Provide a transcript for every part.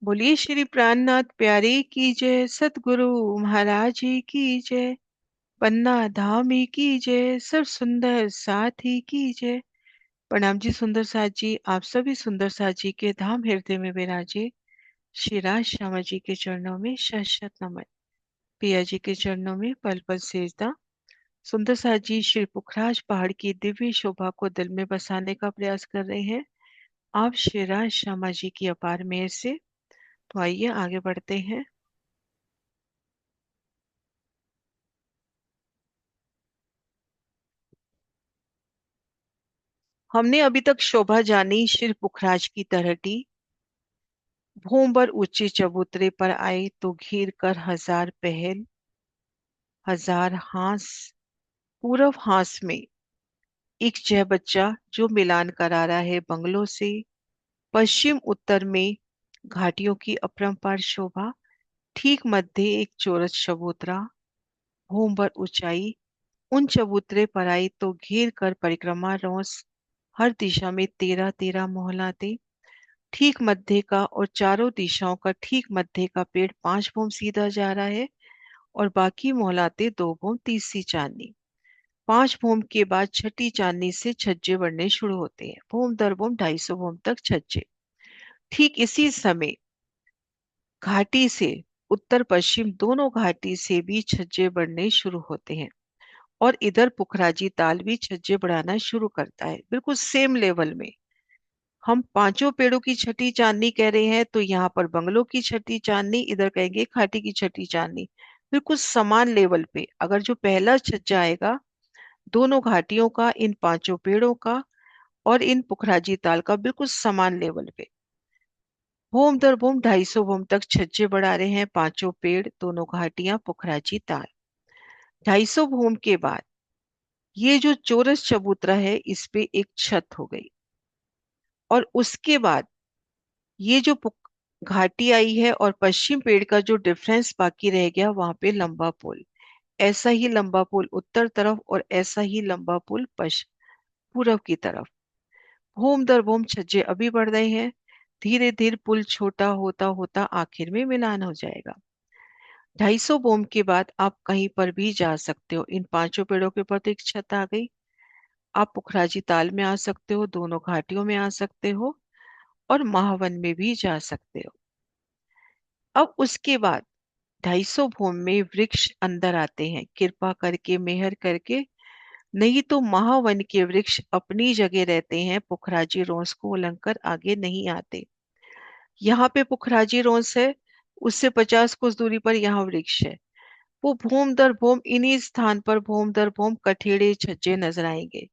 बोलिए श्री प्राणनाथ प्यारे की जय, सतगुरु महाराज जी की जय, पन्ना धाम ही की जय, सब सुंदर साथ ही की जय। प्रणाम जी सुंदर साथ जी, आप सभी सुंदर साथ जी के धाम हृदय में विराजे श्री राज श्यामा जी के चरणों में शत शत नमन। पिया जी के चरणों में पल पल सेजदा। सुंदर साथ जी श्री पुखराज पहाड़ की दिव्य शोभा को दिल में बसाने का प्रयास कर रहे हैं। आप श्री राज श्यामा जी की अपार मेहर से। तो आइए आगे बढ़ते हैं। हमने अभी तक शोभा जानी श्री पुखराज की तरहटी। भूमबर ऊंचे चबूतरे पर आए तो घिर कर हजार पहल, हजार हांस। पूरब हांस में एक जय बच्चा जो मिलान करा रहा है बंगलों से। पश्चिम उत्तर में घाटियों की अपरंपार शोभा। ठीक मध्य एक चौरस चबूतरा। भूमबर ऊंचाई उन चबूतरे पर आई तो घेर कर परिक्रमा रोस। हर दिशा में 13-13 मोहलाते। ठीक मध्य का और चारों दिशाओं का ठीक मध्य का पेड़ 5 भोम सीधा जा रहा है और बाकी मोहलाते 2 भोम तीसरी चांदनी। 5 भोम के बाद छठी चांदनी से छज्जे बढ़ने शुरू होते हैं, भोम दर भोम 250 भोम तक छज्जे। ठीक इसी समय घाटी से उत्तर पश्चिम दोनों घाटी से भी छज्जे बढ़ने शुरू होते हैं और इधर पुखराजी ताल भी छज्जे बढ़ाना शुरू करता है, बिल्कुल सेम लेवल में। हम पांचों पेड़ों की छठी चांदनी कह रहे हैं तो यहाँ पर बंगलों की छठी चांदनी, इधर कहेंगे खाटी की छठी चांदनी। बिल्कुल समान लेवल पे अगर जो पहला छज्जा आएगा दोनों घाटियों का, इन पांचों पेड़ों का और इन पुखराजी ताल का बिल्कुल समान लेवल पे। भूम दर भूम 250 भूम तक छज्जे बढ़ा रहे हैं पांचों पेड़, दोनों घाटियां, पुखराजी ताल। 250 भूम के बाद ये जो चौरस चबूतरा है इस पे एक छत हो गई और उसके बाद ये जो घाटी आई है और पश्चिम पेड़ का जो डिफरेंस बाकी रह गया वहां पे लंबा पुल। ऐसा ही लंबा पुल उत्तर तरफ और ऐसा ही लंबा पुल पूरब की तरफ। भूम दर भूम छज्जे अभी बढ़ रहे हैं। धीरे धीरे पुल छोटा होता होता आखिर में मिलान हो जाएगा। 250 भूम के बाद आप कहीं पर भी जा सकते हो। इन पांचों पेड़ों के ऊपर तो एक छत आ गई। आप पुखराजी ताल में आ सकते हो, दोनों घाटियों में आ सकते हो और महावन में भी जा सकते हो। अब उसके बाद 250 भूम में वृक्ष अंदर आते हैं, कृपा करके मेहर करके। नहीं तो महावन के वृक्ष अपनी जगह रहते हैं, पुखराजी रोंस को उलंघ कर आगे नहीं आते। यहाँ पे पुखराजी रोंस है, उससे 50 कोस दूरी पर यहाँ वृक्ष है। वो भूम दर भूम इन्हीं स्थान पर भूम दर भूम कठेड़े छज्जे नजर आएंगे।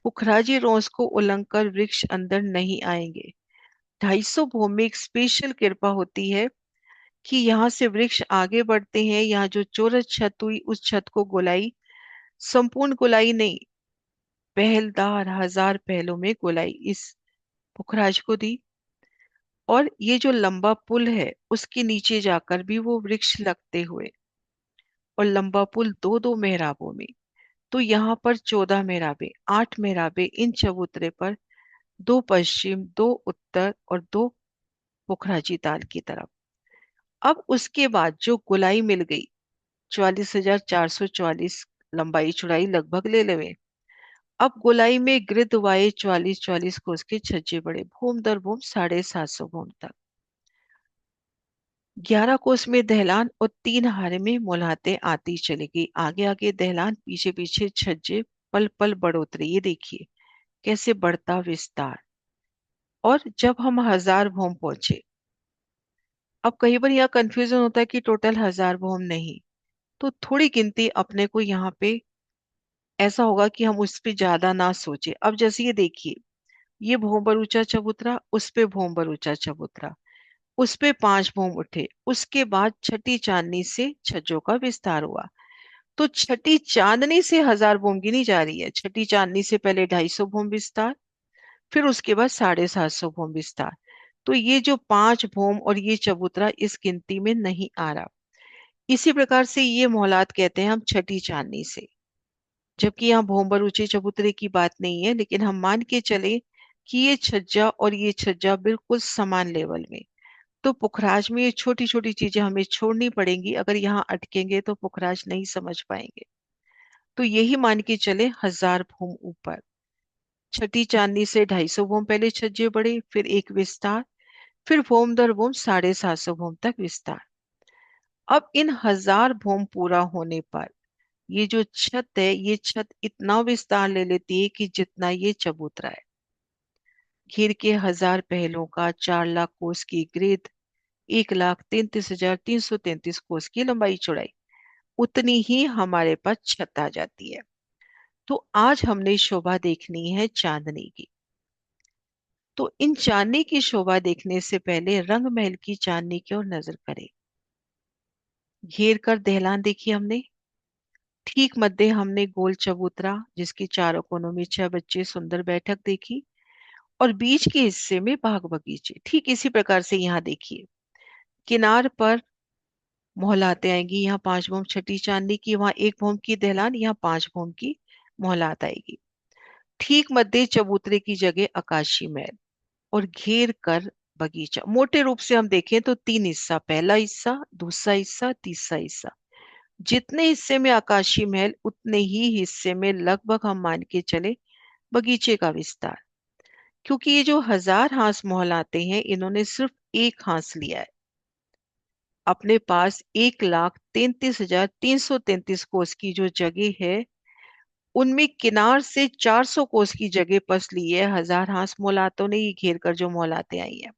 पुखराजी रोंस को उलंघ कर वृक्ष अंदर नहीं आएंगे। 250 भूम में एक स्पेशल कृपा होती है कि यहाँ से वृक्ष आगे बढ़ते हैं। यहाँ जो चौरस छत हुई उस छत को गोलाई, संपूर्ण गोलाई नहीं, पहलदार हजार पहलों में गोलाई इस पुखराज को दी। और ये जो लंबा पुल है उसके नीचे जाकर भी वो वृक्ष लगते हुए, और लंबा पुल दो दो मेहराबों में। तो यहाँ पर 14 मेहराबे, 8 मेहराबे इन चबूतरे पर, 2 पश्चिम, 2 उत्तर और 2 पुखराजी ताल की तरफ। अब उसके बाद जो गोलाई मिल गई, 44,444 लंबाई चौड़ाई लगभग ले लेवे। अब गोलाई में गिरदवाए 44-44 कोस के छज्जे बड़े, भूम दर भूम 750 भूम तक। 11 कोस में दहलान और 3 हारे में मोलाते आती चली गई। आगे आगे दहलान, पीछे पीछे छज्जे, पल पल बढ़ोतरी। ये देखिए कैसे बढ़ता विस्तार। और जब हम 1000 भूम पहुंचे, अब कई बार यहाँ कंफ्यूजन होता है कि टोटल 1000 भूम नहीं, तो थोड़ी गिनती अपने को यहाँ पे ऐसा होगा कि हम उस पे ज्यादा ना सोचे। अब जैसे ये देखिए, ये भोंबर ऊंचा चबूतरा, उस पे भोंबर ऊंचा चबूतरा, उस पे 5 भोम उठे। उसके बाद छठी चांदनी से छज्जों का विस्तार हुआ। तो छठी चांदनी से 1000 भूम गिनी जा रही है। छठी चांदनी से पहले 250 भूम विस्तार, फिर उसके बाद 750 भूम विस्तार। तो ये जो 5 भूम और ये चबूतरा इस गिनती में नहीं आ रहा। इसी प्रकार से ये मोहलात कहते हैं हम छठी चांदनी से, जबकि यहाँ भोंबर ऊंचे चबूतरे की बात नहीं है। लेकिन हम मान के चले कि ये छज्जा और ये छज्जा बिल्कुल समान लेवल में। तो पुखराज में ये छोटी छोटी चीजें हमें छोड़नी पड़ेंगी, अगर यहाँ अटकेंगे तो पुखराज नहीं समझ पाएंगे। तो यही मान के चले 1000 भूम ऊपर। छठी चांदनी से 250 भूम पहले छज्जे बढ़े, फिर एक विस्तार, फिर भूम दर भूम 750 भूम तक विस्तार। अब इन 1000 भूम पूरा होने पर ये जो छत है, ये छत इतना विस्तार ले लेती है कि जितना ये चबूतरा है। घेर के 1000 पहलों का 4 लाख कोस की ग्रिड, 1,33,333 कोस की लंबाई चौड़ाई, उतनी ही हमारे पास छत आ जाती है। तो आज हमने शोभा देखनी है चांदनी की। तो इन चांदनी की शोभा देखने से पहले रंग महल की चांदनी की ओर नजर करें। घेर कर दहलान देखी हमने, ठीक मध्य हमने गोल चबूतरा जिसके चारों कोनों में 6 बच्चे सुंदर बैठक देखी, और बीच के हिस्से में बाग बगीचे। ठीक इसी प्रकार से यहाँ देखिए, किनार पर मोहलाते आएंगी, यहाँ 5 भूम छठी चांदनी की, वहां 1 भूम की दहलान, यहाँ 5 भूम की मोहलात आएगी। ठीक मध्य चबूतरे की जगह आकाशी महल, और घेर कर बगीचा। मोटे रूप से हम देखें तो 3 हिस्सा, पहला हिस्सा, दूसरा हिस्सा, तीसरा हिस्सा। जितने हिस्से में आकाशी महल, उतने ही हिस्से में लगभग हम मान के चले बगीचे का विस्तार। क्योंकि ये जो 1000 हांस मोहलाते हैं, इन्होंने सिर्फ एक हांस लिया है। अपने पास 1,33,333 कोस की जो जगह है, उनमें किनार से 400 कोस की जगह पस ली है 1000 हांस मोहलातों ने, ये घेर कर जो मोहलाते आई है।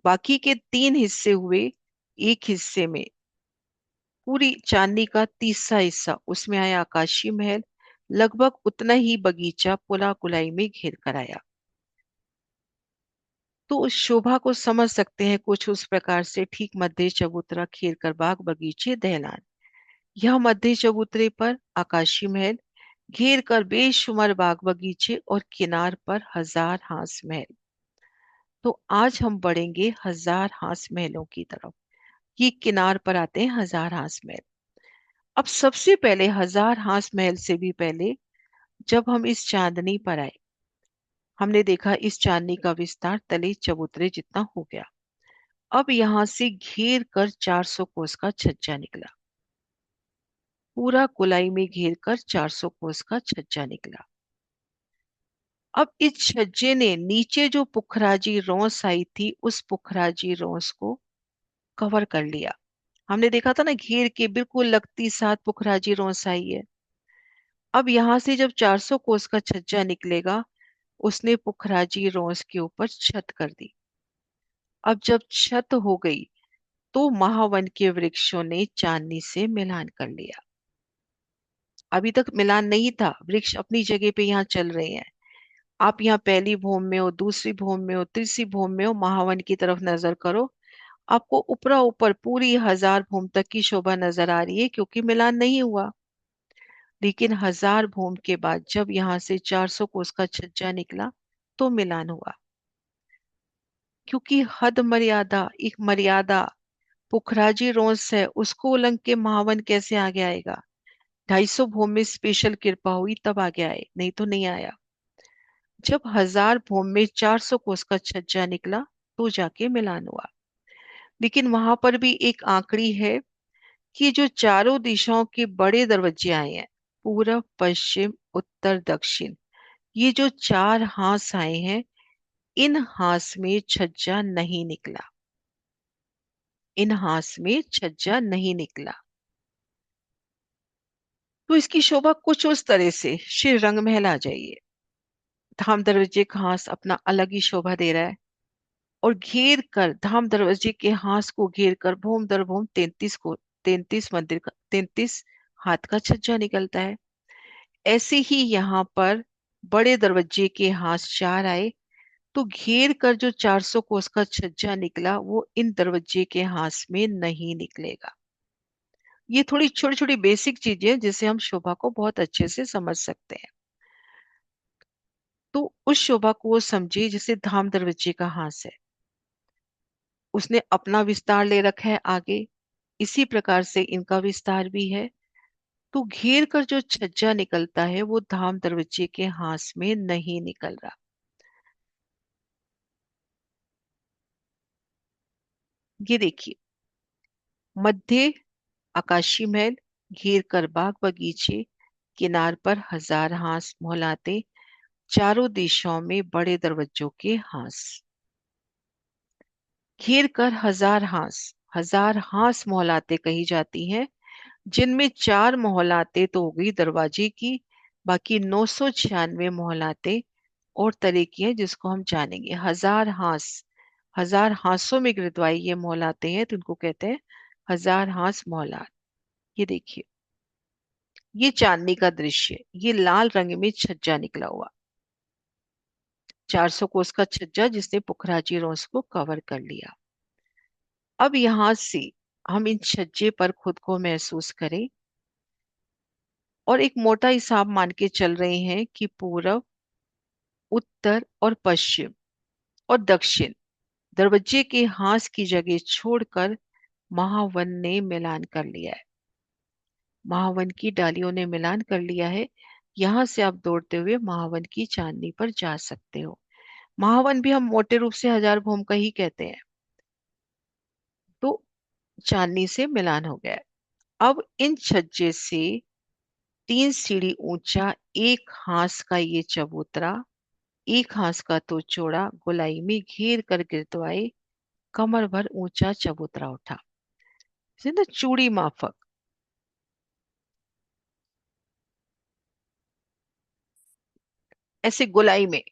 बाकी के 3 हिस्से हुए, एक हिस्से में पूरी चांदनी का तीसरा हिस्सा, उसमें आया आकाशी महल, लगभग उतना ही बगीचा पुला कुलाई में घेर कर आया। तो उस शोभा को समझ सकते हैं कुछ उस प्रकार से, ठीक मध्य चबूतरा, घेर कर बाग बगीचे दहलान। यह मध्य चबूतरे पर आकाशी महल, घेर कर बेशुमार बाग बगीचे, और किनार पर 1000 हांस महल। तो आज हम बढ़ेंगे 1000 हांस महलों की तरफ। ये किनार पर आते हैं 1000 हांस महल। अब सबसे पहले 1000 हांस महल से भी पहले, जब हम इस चांदनी पर आए, हमने देखा इस चांदनी का विस्तार तले चबूतरे जितना हो गया। अब यहां से घेर कर 400 कोस का छज्जा निकला, पूरा गोलाई में घेर कर 400 कोस का छज्जा निकला। अब इस छज्जे ने नीचे जो पुखराजी रोंस आई थी, उस पुखराजी रोंस को कवर कर लिया। हमने देखा था ना, घेर के बिल्कुल लगती साथ पुखराजी रोंस आई है। अब यहां से जब 400 कोस का छज्जा निकलेगा, उसने पुखराजी रोंस के ऊपर छत कर दी। अब जब छत हो गई, तो महावन के वृक्षों ने चांदनी से मिलान कर लिया। अभी तक मिलान नहीं था, वृक्ष अपनी जगह पे यहाँ चल रहे हैं। आप यहाँ पहली भूम में हो, दूसरी भूम में हो, तीसरी भूम में हो, महावन की तरफ नजर करो, आपको ऊपरा ऊपर पूरी 1000 भूम तक की शोभा नजर आ रही है, क्योंकि मिलान नहीं हुआ। लेकिन 1000 भूम के बाद जब यहाँ से 400 कोस का छज्जा निकला, तो मिलान हुआ। क्योंकि हद मर्यादा, एक मर्यादा पुखराजी रोंस है, उसको उल्लंघ के महावन कैसे आगे आएगा। 250 भूम में स्पेशल कृपा हुई तब आगे आए, नहीं तो नहीं आया। जब 1000 भूम में 400 कोस का छज्जा निकला, तो जाके मिलान हुआ। लेकिन वहां पर भी एक आंकड़ी है कि जो चारों दिशाओं के बड़े दरवाजे आए हैं, पूरब पश्चिम उत्तर दक्षिण, ये जो 4 हांस आए हैं, इन हांस में छज्जा नहीं निकला। इन हांस में छज्जा नहीं निकला। तो इसकी शोभा कुछ उस तरह से, श्री रंग महल आ जाइए। धाम दरवाजे का हांस अपना अलग ही शोभा दे रहा है, और घेर कर धाम दरवाजे के हांस को घेर कर भूम दर भूम 33 हाथ का छज्जा निकलता है। ऐसे ही यहाँ पर बड़े दरवाजे के हांस 4 आए, तो घेर कर जो 400 कोस का छज्जा निकला, वो इन दरवाजे के हांस में नहीं निकलेगा। ये थोड़ी छोटी छोटी बेसिक चीजें हैं, जिससे हम शोभा को बहुत अच्छे से समझ सकते हैं। तो उस शोभा को वो समझिए जिसे धाम दरवाजे का हांस है, उसने अपना विस्तार ले रखा है आगे, इसी प्रकार से इनका विस्तार भी है। तो घेर कर जो छज्जा निकलता है, वो धाम दरवाजे के हांस में नहीं निकल रहा। ये देखिए, मध्य आकाशी महल, घेर कर बाग बगीचे, किनार पर हजार हांस मोहलाते, चारों दिशाओं में बड़े दरवाजों के हांस। घेर कर हजार हांस मोहलाते कही जाती हैं, जिनमें चार मोहलाते तो हो गई दरवाजे की, बाकी 996 मोहलाते और तरह की हैं जिसको हम जानेंगे। हजार हांसों में गिरदवाई ये मोहलाते हैं, तो इनको कहते हैं हजार हांस मोहलात। ये देखिए, ये चांदनी का दृश्य, ये लाल रंग में छज्जा निकला हुआ, 400 कोस का छज्जा जिसने पुखराजी रोस को कवर कर लिया। अब यहां से हम इन छज्जे पर खुद को महसूस करें और एक मोटा हिसाब मान के चल रहे हैं कि पूरब, उत्तर और पश्चिम और दक्षिण दरवाजे के हांस की जगह छोड़कर महावन ने मिलान कर लिया है। महावन की डालियों ने मिलान कर लिया है। यहां से आप दौड़ते हुए महावन की चांदनी पर जा सकते हो। महावन भी हम मोटे रूप से हजार भौम का ही कहते हैं। तो चांदनी से मिलान हो गया है। अब इन छज्जे से 3 सीढ़ी ऊंचा एक हांस का ये चबूतरा, एक हांस का तो चौड़ा, गोलाई में घेर कर गिरदवाए कमर भर ऊंचा चबूतरा उठा। इसे ना चूड़ी माफक, ऐसे गोलाई में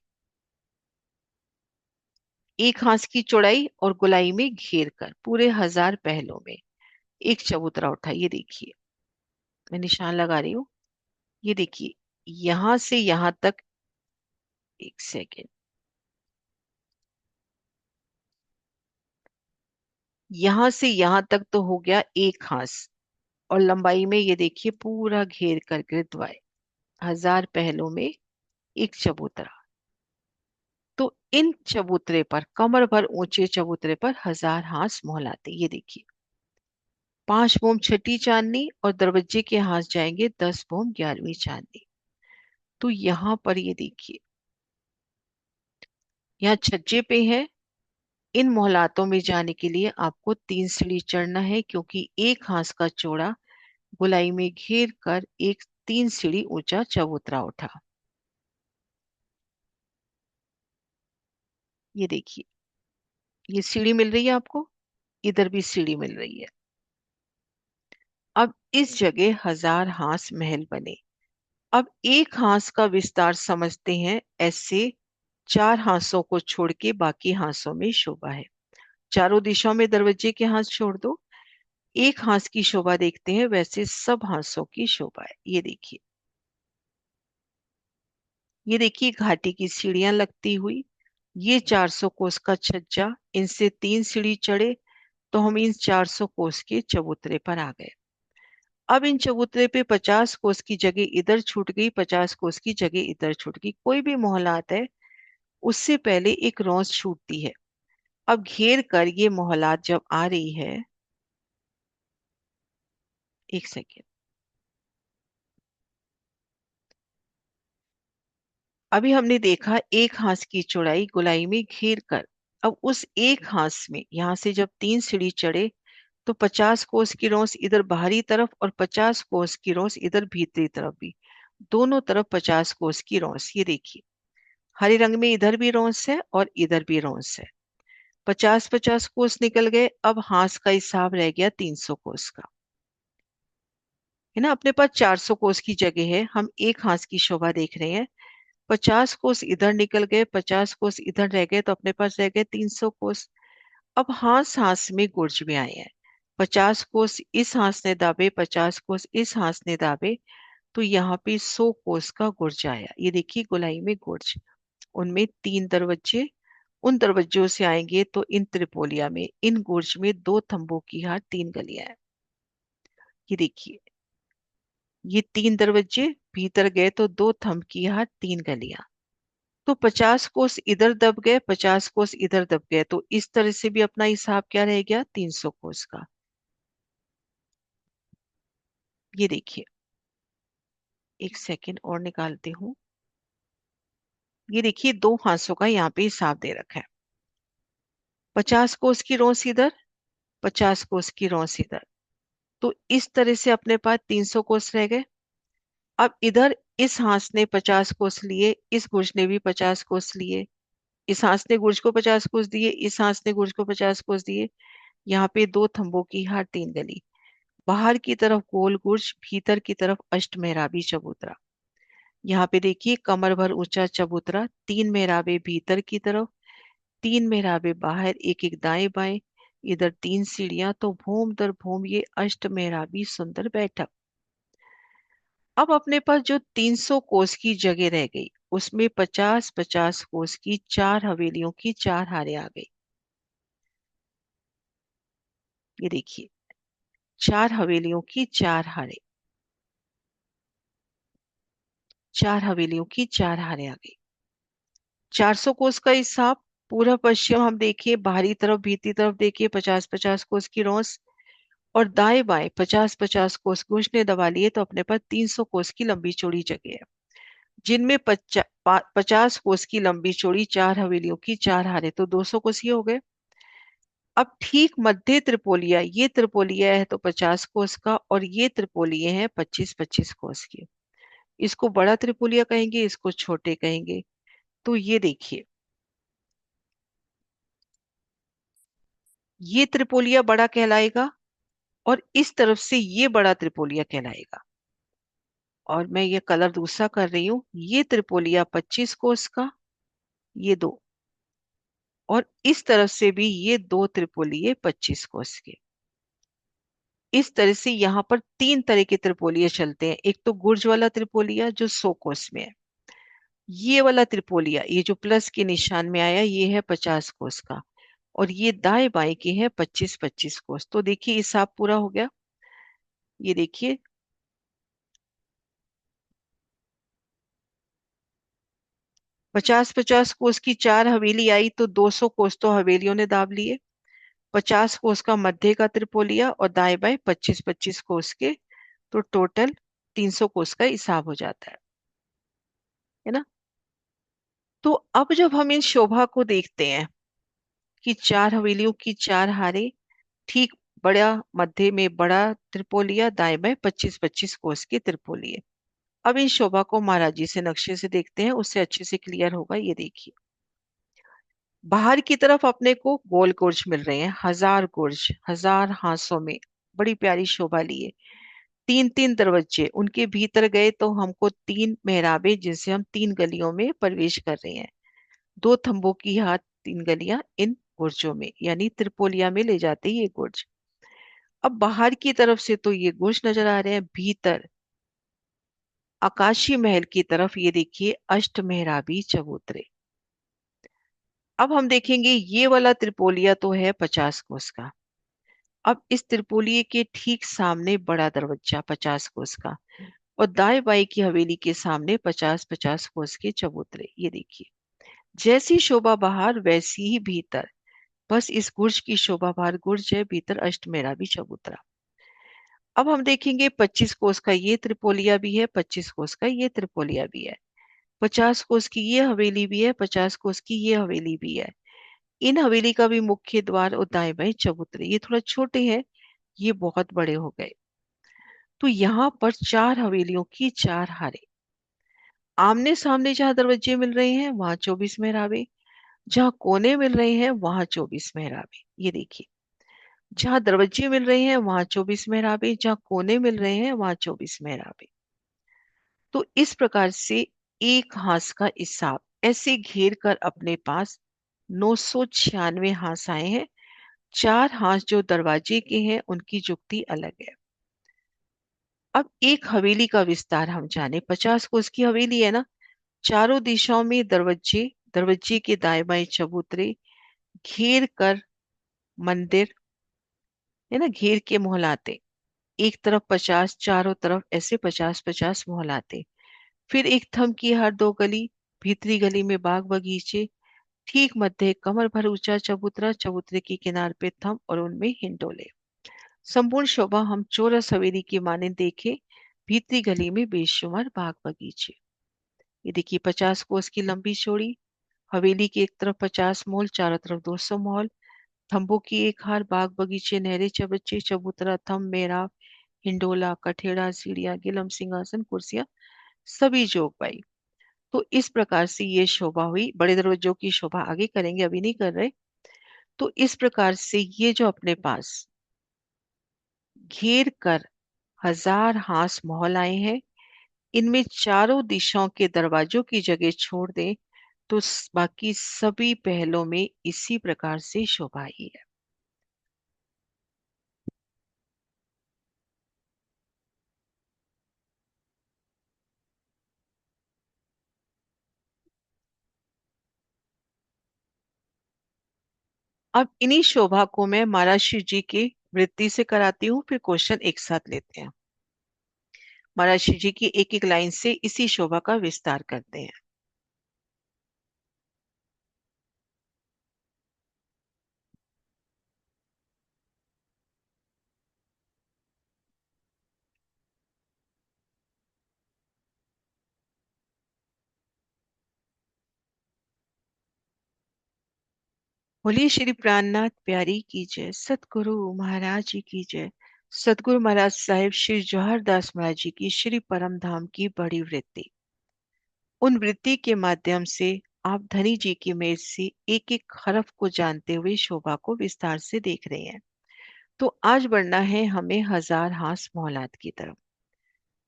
एक हांस की चौड़ाई और गोलाई में घेर कर पूरे हजार पहलों में एक चबूतरा उठा। ये देखिए, मैं निशान लगा रही हूँ। ये देखिए, यहां से यहां तक, एक सेकेंड, यहां से यहां तक तो हो गया एक हांस, और लंबाई में ये देखिए पूरा घेर कर गिरदवाए हजार पहलों में एक चबूतरा। तो इन चबूतरे पर, कमर भर ऊंचे चबूतरे पर हजार हांस मोहलाते। ये देखिए, 5 मोम छठी चांदनी और दरवाजे के हांस जाएंगे 10 मोम 11वीं चांदनी। तो यहाँ पर ये देखिए, यहाँ छज्जे पे है। इन मोहलातों में जाने के लिए आपको 3 सीढ़ी चढ़ना है, क्योंकि एक हांस का चौड़ा गोलाई में घेर कर एक 3 सीढ़ी ऊंचा चबूतरा उठा। ये देखिए, ये सीढ़ी मिल रही है आपको, इधर भी सीढ़ी मिल रही है। अब इस जगह हजार हांस महल बने। अब एक हांस का विस्तार समझते हैं ऐसे, 4 हांसों को छोड़ के बाकी हांसों में शोभा है। चारों दिशाओं में दरवाजे के हांस छोड़ दो, एक हांस की शोभा देखते हैं, वैसे सब हांसों की शोभा है। ये देखिए, ये देखिए घाटी की सीढ़ियां लगती हुई, ये 400 कोस का छज्जा, इनसे 3 सीढ़ी चढ़े तो हम इन 400 कोस के चबूतरे पर आ गए। अब इन चबूतरे पे 50 कोस की जगह इधर छूट गई, 50 कोस की जगह इधर छूट गई। कोई भी मोहलात है, उससे पहले एक रौंस छूटती है। अब घेर कर ये मोहलात जब आ रही है, एक सेकेंड, अभी हमने देखा एक हांस की चौड़ाई गोलाई में घेर कर। अब उस एक हांस में यहां से जब 3 सीढ़ी चढ़े तो 50 कोस की रौंस इधर बाहरी तरफ और 50 कोस की रौंस इधर भीतरी तरफ भी, दोनों तरफ 50 कोस की रौंस। ये देखिए, हरे रंग में इधर भी रौंस है और इधर भी रौंस है। 50-50 कोस निकल गए। अब हांस का हिसाब रह गया 300 कोस का, है ना। अपने पास 400 कोस की जगह है, हम एक हांस की शोभा देख रहे हैं। 50 कोस इधर निकल गए, 50 कोस इधर रह गए, तो अपने पास रह गए 300 कोस। अब हांस हांस में गुर्ज में आए हैं। 50 कोस इस हांस ने दाबे, 50 कोस इस हांस ने दाबे, तो यहाँ पे 100 कोस का गुर्ज आया। ये देखिए गोलाई में गुर्ज, उनमें 3 दरवाजे, उन दरवाजों से आएंगे तो इन त्रिपोलिया में, इन गुर्ज में 2 थंबों की हार 3 गलियां हैं। ये देखिए, ये 3 दरवाजे भीतर गए तो 2 थंब की हार 3 गलियां। तो 50 कोस इधर दब गए, 50 कोस इधर दब गए, तो इस तरह से भी अपना हिसाब क्या रह गया 300 कोस का। ये देखिए, एक सेकेंड और निकालती हूँ। ये देखिए, 2 हांसों का यहाँ पे हिसाब दे रखा है। 50 कोस की रौंस इधर, 50 कोस की रौस इधर। तो इस तरह से अपने पास 300 कोस रह गए। अब इधर इस हांस ने 50 कोस लिए, इस गुर्ज ने भी 50 कोस लिए, इस हांस ने गुर्ज को 50 कोस दिए, इस हांस ने गुर्ज को 50 कोस दिए। यहाँ पे दो थंबों की हार, तीन गली। बाहर की तरफ गोल गुर्ज, भीतर की तरफ अष्टमेहराबी चबूतरा। यहाँ पे देखिए कमर भर ऊंचा चबूतरा, तीन मेहराबे भीतर की तरफ, तीन मेहराबे बाहर, एक एक दाएं बाएं, इधर तीन सीढ़ियां। तो भूम दर भूम ये अष्ट मेहराबी सुंदर बैठक। अब अपने पास जो 300 कोस की जगह रह गई, उसमें 50-50 कोस की चार हवेलियों की चार हारें आ गई। ये देखिए, चार हवेलियों की चार हारें, चार हवेलियों की चार हारें आ गई। 400 कोस का हिसाब, पूरा पश्चिम हम देखिए, बाहरी तरफ भीतरी तरफ देखिए 50-50 कोस की रौस, और दाएं बाएं 50-50 कोस गुज ने दबा लिए। तो अपने पास 300 कोस की लंबी चौड़ी जगह है, जिनमें 50 कोस की लंबी चौड़ी चार हवेलियों की चार हारे, तो 200 कोस ये हो गए। अब ठीक मध्य त्रिपोलिया, ये त्रिपोलिया है तो 50 कोस का, और ये त्रिपोलिये हैं 25-25 कोस की। इसको बड़ा त्रिपोलिया कहेंगे, इसको छोटे कहेंगे। तो ये देखिए, ये त्रिपोलिया बड़ा कहलाएगा, और इस तरफ से ये बड़ा त्रिपोलिया कहलाएगा। और मैं ये कलर दूसरा कर रही हूं, ये त्रिपोलिया 25 कोस का, ये दो, और इस तरफ से भी ये दो त्रिपोलिये 25 कोस के। इस तरह से यहाँ पर तीन तरह के त्रिपोलिये चलते हैं। एक तो गुर्ज वाला त्रिपोलिया जो 100 कोस में है, ये वाला त्रिपोलिया, ये जो प्लस के निशान में आया, ये है 50 कोस का, और ये दाएं बाएं के हैं 25-25 कोस। तो देखिए हिसाब पूरा हो गया। ये देखिए, 50-50 कोस की चार हवेली आई, तो 200 कोस तो हवेलियों ने दाब लिए। 50 कोस का मध्य का त्रिपोलिया, और दाएं बाएं 25-25 कोस के, तो टोटल 300 कोस का हिसाब हो जाता है ना। तो अब जब हम इन शोभा को देखते हैं कि चार हवेलियों की चार हारे, ठीक बड़ा मध्य में बड़ा त्रिपोलिया, दाएं बाएं 25-25 कोस के त्रिपोलिये। अब इन शोभा को महाराज जी से नक्शे से देखते हैं, उससे अच्छे से क्लियर होगा। ये देखिए, बाहर की तरफ अपने को गोल गुर्ज मिल रहे हैं, 1000 गुर्ज, 1000 हांसों में, बड़ी प्यारी शोभा लिए। तीन तीन दरवाजे, उनके भीतर गए तो हमको तीन मेहराबे, जिनसे हम तीन गलियों में प्रवेश कर रहे हैं। दो थंबों की हाथ, तीन गलियां इन गुर्जों में, यानी त्रिपोलिया में ले जाते हैं ये गुर्ज। अब बाहर की तरफ से तो ये गुर्ज नजर आ रहे हैं, भीतर आकाशीय महल की तरफ ये देखिए अष्ट मेहराबी चबूतरे। अब हम देखेंगे, ये वाला त्रिपोलिया तो है 50 कोस का। अब इस त्रिपोलिये के ठीक सामने बड़ा दरवाजा 50 कोस का, और दाएं बाएं की हवेली के सामने 50-50 कोस के चबूतरे। ये देखिए, जैसी शोभा बाहर वैसी ही भीतर, बस इस गुर्ज की शोभा बाहर गुर्ज है, भीतर अष्टमेहराबी चबूतरा। अब हम देखेंगे 25 कोस का ये त्रिपोलिया भी है, 25 कोस का ये त्रिपोलिया भी है, 50 कोस की ये हवेली भी है, 50 कोस की ये हवेली भी है। इन हवेली का भी मुख्य द्वार और दाएं बाएं चबूतरे, ये थोड़ा छोटे हैं, ये बहुत बड़े हो गए। तो यहाँ पर चार हवेलियों की चार हारे, आमने सामने जहां दरवाजे मिल रहे हैं वहां 24 मेहराबे, जहां कोने मिल रहे हैं वहां 24 मेहराबे। ये देखिए, जहां दरवाजे मिल रहे हैं वहां 24 मेहराबे, जहां कोने मिल रहे हैं वहां 24 मेहराबे। तो इस प्रकार से एक हांस का हिसाब ऐसे घेर कर अपने पास 996 हांस आए हैं। चार हांस जो दरवाजे के हैं उनकी जुगती अलग है। अब एक हवेली का विस्तार हम जाने, 50 कोस की हवेली है ना, चारों दिशाओं में दरवाजे, दरवाजे के दाएं बाएं चबूतरे, घेर कर मंदिर, है ना, घेर के मोहलाते, एक तरफ 50, चारों तरफ ऐसे 50-50 मोहलाते। फिर एक थंब की हर दो गली, भीतरी गली में बाग बगीचे, ठीक मध्य कमर भर ऊंचा चबूतरा, चबूतरे के किनार पे थंब और उनमें हिंडोले। संपूर्ण शोभा हम चौरस हवेली की माने देखे, भीतरी गली में बेशुमार बाग बगीचे। ये देखिए, 50 कोस की लंबी चौड़ी हवेली की, एक तरफ 50 मॉल, चारों तरफ 200 मॉल, थंबों की एक हार, बाग बगीचे, नहरें, चबच्चे, चबूतरा, थंब, मेहराब, हिंडोला, कठेड़ा, सीढ़ियां, गिलम, सिंहासन, कुर्सियां, सभी जोग पाई। तो इस प्रकार से ये शोभा हुई। बड़े दरवाजों की शोभा आगे करेंगे, अभी नहीं कर रहे। तो इस प्रकार से ये जो अपने पास घेर कर हजार हांस महल आए हैं, इनमें चारों दिशाओं के दरवाजों की जगह छोड़ दें तो बाकी सभी पहलों में इसी प्रकार से शोभा आई है। अब इन्हीं शोभा को मैं महाराज शिव जी की वृत्ति से कराती हूँ, फिर क्वेश्चन एक साथ लेते हैं। महाराज शिव जी की एक एक लाइन से इसी शोभा का विस्तार करते हैं। बोलिए श्री प्राणनाथ प्यारी की जय, सतगुरु महाराज जी की जय। सतगुरु महाराज साहिब श्री जवाहर दास महाराज जी की श्री परम धाम की बड़ी वृत्ति। उन वृत्ति के माध्यम से आप धनी जी की मेज से एक एक हरफ को जानते हुए शोभा को विस्तार से देख रहे हैं। तो आज बढ़ना है हमें हजार हास मौलाद की तरफ।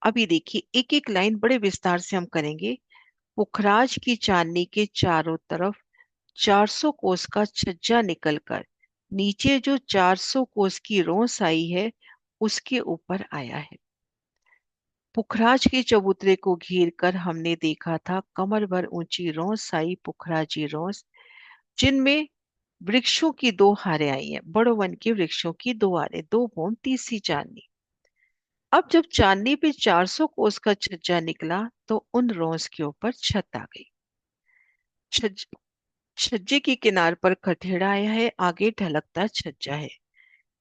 अभी देखिए एक एक लाइन बड़े विस्तार से हम करेंगे। पुखराज की चांदनी के चारों तरफ 400 कोस का छज्जा निकलकर नीचे जो 400 कोस की रोंस आई है उसके ऊपर आया है। पुखराज के चबूतरे को घेर कर हमने देखा था कमर भर ऊंची रोंस आई पुखराजी रोंस, जिनमें वृक्षों की दो हारें आई हैं, बड़ो वन के वृक्षों की दो हारें, दो भूम तीसरी चांदनी। अब जब चांदनी पे 400 कोस का छज्जा निकला तो उन रोंस के ऊपर छत आ गई। छज छज्जे की किनार पर कठेड़ा आया है, आगे ढलकता छज्जा है।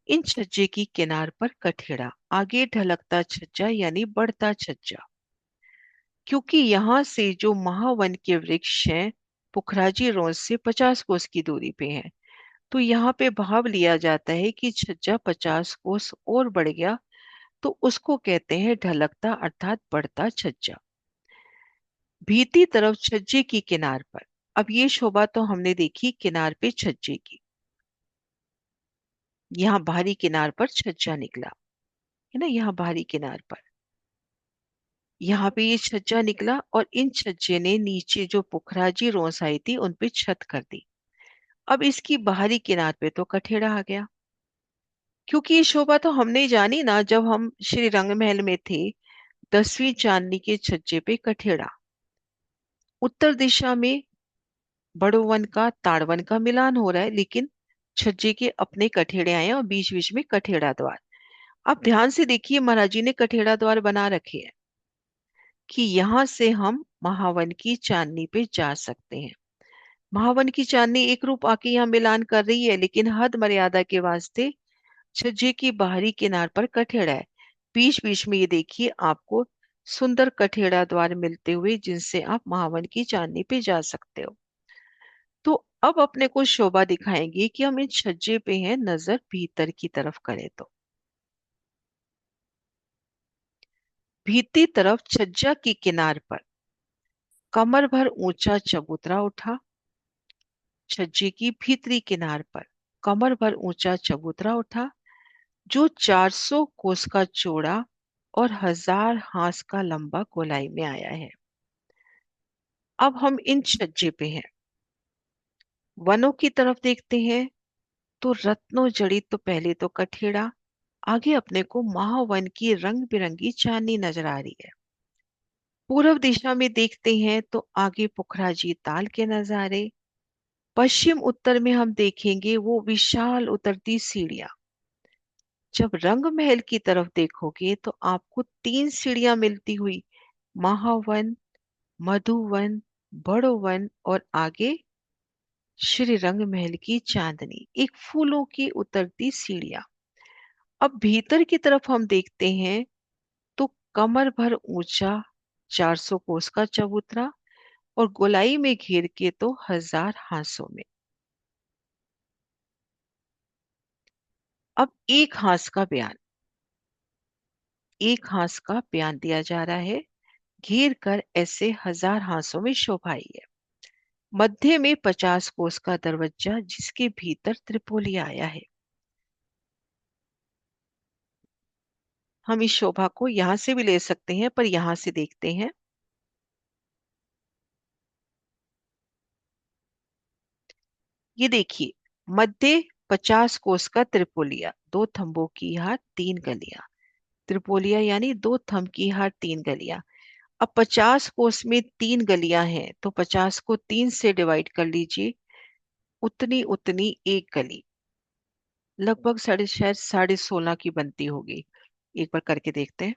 इन छज्जे की किनार पर कठेड़ा, आगे ढलकता छज्जा यानी बढ़ता छज्जा। क्योंकि यहाँ से जो महावन के वृक्ष हैं पुखराजी रोज से 50 कोस की दूरी पे हैं, तो यहाँ पे भाव लिया जाता है कि छज्जा 50 कोस और बढ़ गया, तो उसको कहते हैं ढलकता अर्थात बढ़ता छज्जा। भीती तरफ छज्जे की किनार पर, अब ये शोभा तो हमने देखी किनार पे छज्जे की, यहाँ बाहरी किनार पर छज्जा निकला है ना, यहाँ बाहरी किनार पर यहाँ पे ये छज्जा निकला और इन छज्जे ने नीचे जो पुखराजी रोंस आई थी उन पे छत कर दी। अब इसकी बाहरी किनार पे तो कठेड़ा आ गया। क्योंकि ये शोभा तो हमने जानी ना जब हम श्री रंग महल में थे। 10वीं चांदनी के छज्जे पे कठेड़ा, उत्तर दिशा में बड़ो वन का ताड़वन का मिलान हो रहा है, लेकिन छज्जे के अपने कठेड़े आए हैं और बीच बीच में कठेड़ा द्वार। अब ध्यान से देखिए महाराज जी ने कठेड़ा द्वार बना रखे हैं कि यहां से हम महावन की चांदनी पे जा सकते हैं। महावन की चांदनी एक रूप आके यहाँ मिलान कर रही है, लेकिन हद मर्यादा के वास्ते छज्जे की बाहरी किनार पर कठेड़ा है। बीच बीच में ये देखिए आपको सुंदर कठेड़ा द्वार मिलते हुए जिनसे आप महावन की चांदनी पे जा सकते हो। तो अब अपने को शोभा दिखाएंगे कि हम इन छज्जे पे हैं, नजर भीतर की तरफ करें तो भीती तरफ छज्जा की किनार पर कमर भर ऊंचा चबूतरा उठा। छज्जे की भीतरी किनार पर कमर भर ऊंचा चबूतरा उठा, जो 400 कोस का चौड़ा और 1000 हाथ का लंबा गोलाई में आया है। अब हम इन छज्जे पे हैं, वनों की तरफ देखते हैं तो रत्नों जड़ित तो पहले तो कठेड़ा, आगे अपने को महावन की रंग बिरंगी चांदनी नजर आ रही है। पूर्व दिशा में देखते हैं तो आगे पुखराजी ताल के नजारे, पश्चिम उत्तर में हम देखेंगे वो विशाल उतरती सीढ़ियां। जब रंग महल की तरफ देखोगे तो आपको 3 सीढ़ियां मिलती हुई महावन, मधुवन, बड़ोवन और आगे श्री रंग महल की चांदनी, एक फूलों की उतरती सीढ़ियां। अब भीतर की तरफ हम देखते हैं तो कमर भर ऊंचा 400 कोस का चबूतरा और गोलाई में घेर के तो 1000 हांसों में। अब एक हांस का बयान दिया जा रहा है। घेर कर ऐसे 1000 हांसों में शोभा आई है। मध्य में 50 कोस का दरवाजा जिसके भीतर त्रिपोली आया है। हम इस शोभा को यहां से भी ले सकते हैं, पर यहां से देखते हैं। ये देखिए, मध्य 50 कोस का त्रिपोलिया, दो थंबों की हार तीन गलियां। त्रिपोलिया यानी दो थंब की हार तीन गलियां। अब 50 कोस में तीन गलियां हैं, तो 50 को तीन से डिवाइड कर लीजिए। उतनी उतनी एक गली, लगभग शायद 16.5 की बनती होगी। एक बार करके देखते हैं।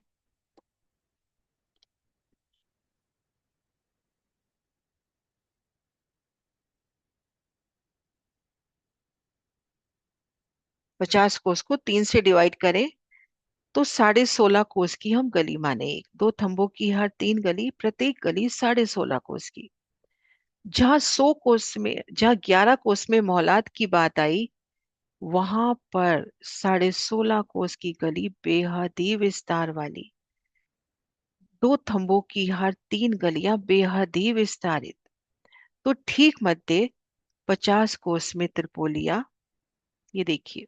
50 कोस को तीन से डिवाइड करें तो 16.5 कोस की हम गली माने। एक दो थंबों की हर तीन गली, प्रत्येक गली 16.5 कोस की। जहाँ 11 कोस में मोहलात की बात आई, वहां पर 16.5 कोस की गली बेहद ही विस्तार वाली। दो थंबों की हर तीन गलियां बेहद ही विस्तारित। तो ठीक मध्य 50 कोस में त्रिपोलिया। ये देखिए,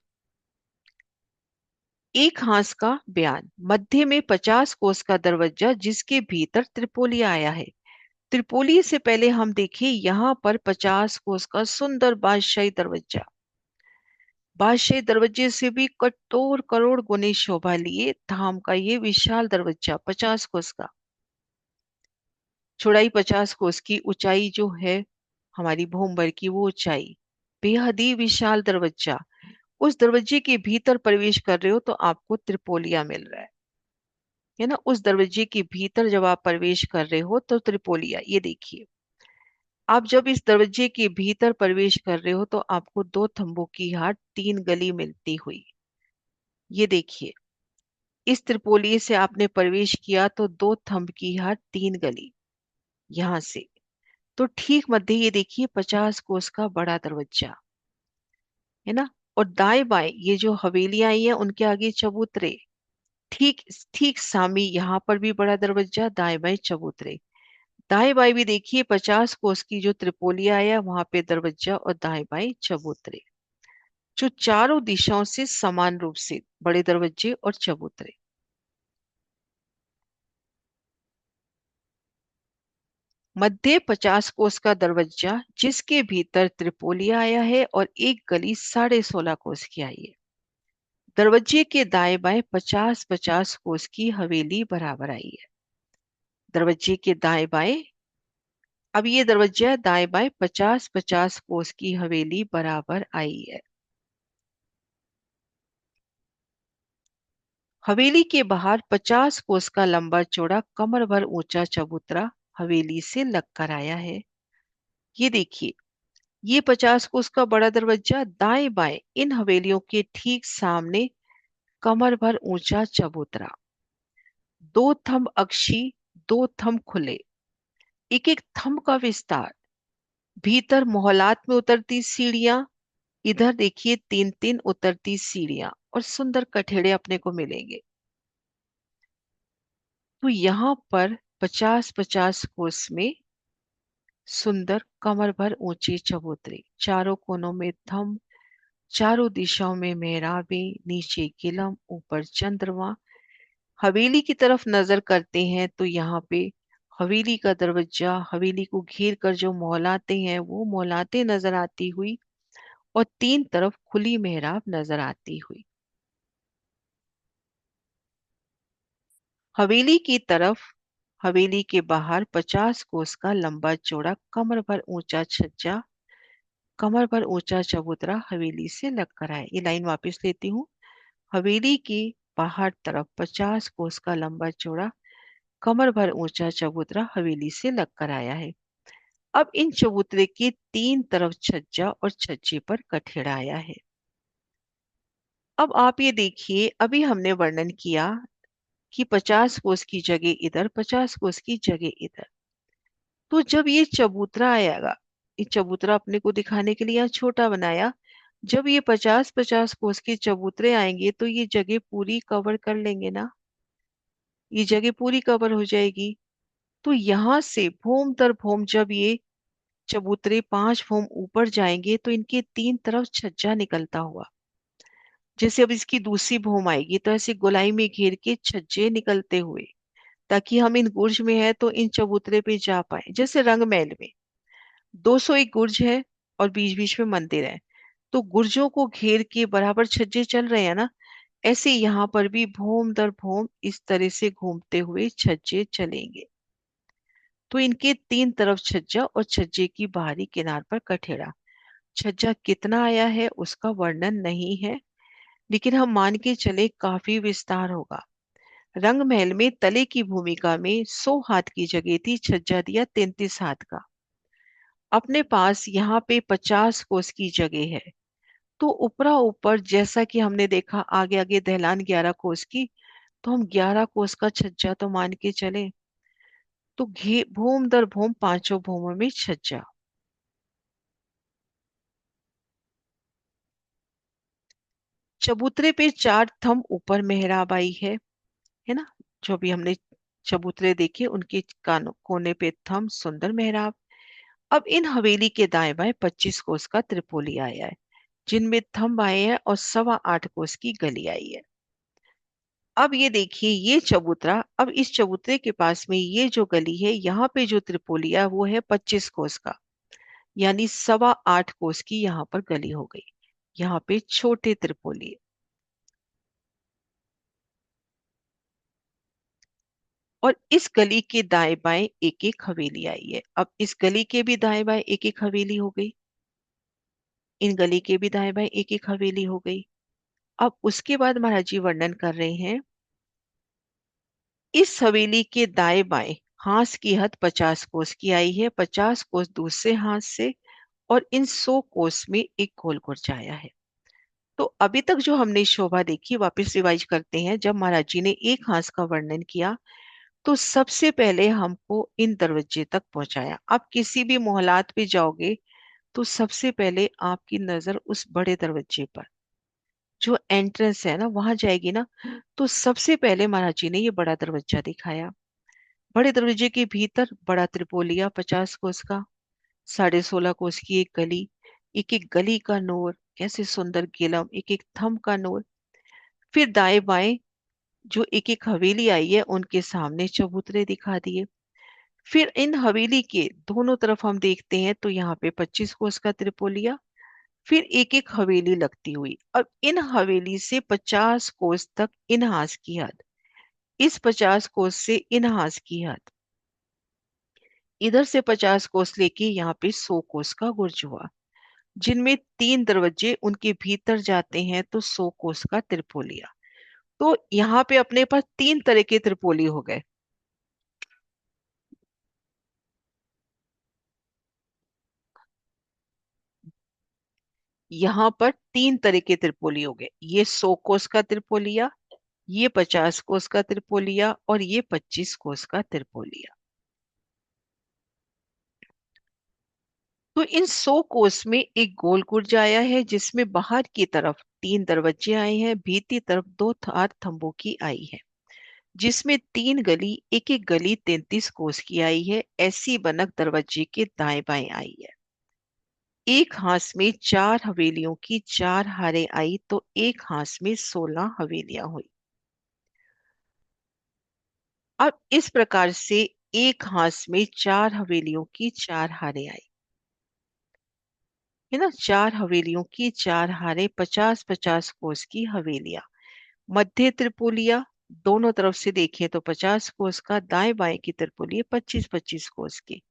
एक हांस का बयान। मध्य में 50 कोस का दरवाजा जिसके भीतर त्रिपोलिया आया है। त्रिपोली से पहले हम देखें यहाँ पर 50 कोस का सुंदर बादशाही दरवाजा। बादशाही दरवाजे से भी करोड़ करोड़ गुने शोभा लिए धाम का ये विशाल दरवाजा 50 कोस का। चौड़ाई 50 कोस की, ऊंचाई जो है हमारी भूमभर की वो ऊंचाई। बेहद ही विशाल दरवाजा। उस दरवाजे के भीतर प्रवेश कर रहे हो तो आपको त्रिपोलिया मिल रहा है ना। उस दरवाजे के भीतर जब आप प्रवेश कर रहे हो तो त्रिपोलिया। ये देखिए, आप जब इस दरवाजे के भीतर प्रवेश कर रहे हो तो आपको दो थंबों की हाट तीन गली मिलती हुई। ये देखिए, इस त्रिपोली से आपने प्रवेश किया तो दो थंब की हाट तीन गली यहां से। तो ठीक मध्य ये देखिए 50 कोस का बड़ा दरवाजा है ना। और दाएं बाएं ये जो हवेलियां आई है उनके आगे चबूतरे। ठीक ठीक सामी यहाँ पर भी बड़ा दरवाजा, दाएं बाएं चबूतरे। दाएं बाएं भी देखिए 50 कोस की जो त्रिपोलिया है वहां पे दरवाजा और दाएं बाएं चबूतरे, जो चारों दिशाओं से समान रूप से बड़े दरवाजे और चबूतरे। मध्य 50 कोस का दरवाजा जिसके भीतर त्रिपोलिया आया है और एक गली 16.5 कोस की आई है। दरवाजे के दाएं बाएं 50-50 कोस की हवेली बराबर आई है। दरवाजे के दाएं बाएं, अब ये दरवाजा दाएं बाएं 50-50 कोस की हवेली बराबर आई है। हवेली के बाहर 50 कोस का लंबा चौड़ा कमर भर ऊंचा चबूतरा हवेली से लगकर आया है। ये देखिए, ये 50 कोस का बड़ा दरवाजा दाएं बाएं इन हवेलियों के ठीक सामने कमर भर ऊंचा चबूतरा। दो थंब अक्षी, दो थंब खुले, एक एक थंब का विस्तार। भीतर मोहलात में उतरती सीढ़ियां, इधर देखिए तीन तीन उतरती सीढ़ियां और सुंदर कठेड़े अपने को मिलेंगे। तो यहाँ पर 50-50 कोस में सुंदर कमर भर ऊंचे चबूतरे, चारों कोनों में थंब, चारों दिशाओं में मेहराबें, नीचे किलम ऊपर चंद्रमा। हवेली की तरफ नजर करते हैं तो यहाँ पे हवेली का दरवाजा, हवेली को घेर कर जो मोहलाते हैं वो मोहलाते नजर आती हुई और तीन तरफ खुली मेहराब नजर आती हुई। हवेली की तरफ, हवेली के बाहर 50 कोस का लंबा चौड़ा कमर भर ऊंचा छज्जा, कमर भर ऊंचा चबूतरा हवेली से लगकर आया। ये लाइन वापस लेती हूँ। हवेली की बाहर तरफ 50 कोस का लंबा चौड़ा कमर भर ऊंचा चबूतरा हवेली से लगकर आया है। अब इन चबूतरे के तीन तरफ छज्जा और छज्जे पर कठेड़ा आया है। अब आप ये देखिए, अभी हमने वर्णन किया कि 50 कोस की जगह इधर, 50 कोस की जगह इधर। तो जब ये चबूतरा आएगा, ये चबूतरा अपने को दिखाने के लिए यहाँ छोटा बनाया, जब ये 50-50 कोस के चबूतरे आएंगे तो ये जगह पूरी कवर कर लेंगे ना, ये जगह पूरी कवर हो जाएगी। तो यहाँ से भूम दर भूम जब ये चबूतरे 5 भूम ऊपर जाएंगे तो इनके तीन तरफ छज्जा निकलता हुआ, जैसे अब इसकी दूसरी भूम आएगी तो ऐसे गोलाई में घेर के छज्जे निकलते हुए, ताकि हम इन गुर्ज में है तो इन चबूतरे पे जा पाए। जैसे रंग महल में 201 गुर्ज है और बीच बीच में मंदिर है, तो गुर्जों को घेर के बराबर छज्जे चल रहे हैं ना, ऐसे यहाँ पर भी भूम दर भूम इस तरह से घूमते हुए छज्जे चलेंगे। तो इनके तीन तरफ छज्जा और छज्जे की बाहरी किनार पर कठेड़ा। छज्जा कितना आया है उसका वर्णन नहीं है, लेकिन हम मान के चले काफी विस्तार होगा। रंग महल में तले की भूमिका में 100 हाथ की जगह थी, छज्जा दिया 33 हाथ का। अपने पास यहाँ पे 50 कोस की जगह है, तो ऊपरा ऊपर जैसा कि हमने देखा आगे आगे दहलान 11 कोस की, तो हम 11 कोस का छज्जा तो मान के चले। तो घे भूम दर भूम पांचों भूमों में छज्जा। चबूतरे पे 4 थंब ऊपर मेहराब आई है ना। जो भी हमने चबूतरे देखे उनके कानों कोने पे थंब, सुंदर मेहराब। अब इन हवेली के दाएं बाएं 25 कोस का त्रिपोली आया है, जिनमें थंब आए हैं और 8.25 कोस की गली आई है। अब ये देखिए ये चबूतरा, अब इस चबूतरे के पास में ये जो गली है यहाँ पे जो त्रिपोलिया वो है 25 कोस का, यानी 8.25 कोस की यहाँ पर गली हो गई। यहाँ पे छोटे त्रिपोली। और इस गली के दाएं बाएं एक एक हवेली आई है। अब इस गली के भी दाएं बाएं एक एक हवेली हो गई, इन गली के भी दाएं बाएं एक एक हवेली हो गई। अब उसके बाद महाराज जी वर्णन कर रहे हैं, इस हवेली के दाएं बाएं हाथ की हद 50 कोस की आई है, 50 कोस दूसरे हाथ से, और इन 100 कोस में एक गोल गुरजा आया है। तो अभी तक जो हमने शोभा देखी वापस रिवाइज करते हैं। जब महाराज जी ने एक हाथ का वर्णन किया तो सबसे पहले हमको इन दरवाजे तक पहुंचाया। आप किसी भी मोहल्लात पे जाओगे तो सबसे पहले आपकी नजर उस बड़े दरवाजे पर, जो एंट्रेंस है ना वहां जाएगी ना, तो सबसे पहले महाराज जी ने ये बड़ा दरवाजा दिखाया। बड़े दरवाजे के भीतर बड़ा त्रिपोलिया 50 कोस का, 16.5 कोस की एक गली, एक एक गली का नूर कैसे सुंदर गिलम, एक एक थंब का नूर। फिर दाएं बाएं जो एक एक हवेली आई है उनके सामने चबूतरे दिखा दिए। फिर इन हवेली के दोनों तरफ हम देखते हैं तो यहाँ पे 25 कोस का त्रिपोलिया, फिर एक एक हवेली लगती हुई। अब इन हवेली से 50 कोस तक इन्हास की हद, इस 50 कोस से इन्हास की हद, इधर से 50 कोस लेके यहाँ पे 100 कोस का गुर्ज हुआ, जिनमें तीन दरवाजे उनके भीतर जाते हैं तो 100 कोस का त्रिपोलिया। तो यहाँ पे अपने पास तीन तरह के त्रिपोली हो गए। यहाँ पर तीन तरह के त्रिपोली हो गए, ये 100 कोस का त्रिपोलिया, ये 50 कोस का त्रिपोलिया और ये 25 कोस का त्रिपोलिया। तो इन 100 कोस में एक गोल गुर्ज आया है, जिसमें बाहर की तरफ तीन दरवाजे आए हैं, भीतरी तरफ दो थार थंबों की आई है, जिसमें तीन गली, एक एक गली 33 कोस की आई है। ऐसी बनक दरवाजे के दाएं बाएं आई है। एक हाथ में 4 हवेलियों की 4 हारें आई तो एक हाथ में 16 हवेलियां हुई। अब इस प्रकार से एक हाथ में 4 हवेलियों की 4 हारें आई है ना। 4 हवेलियों की 4 हारें, 50-50 कोस की हवेलियां, मध्य त्रिपोलिया, दोनों तरफ से देखें तो 50 कोस का, दाएं बाएं की त्रिपोली 25-25 कोस की,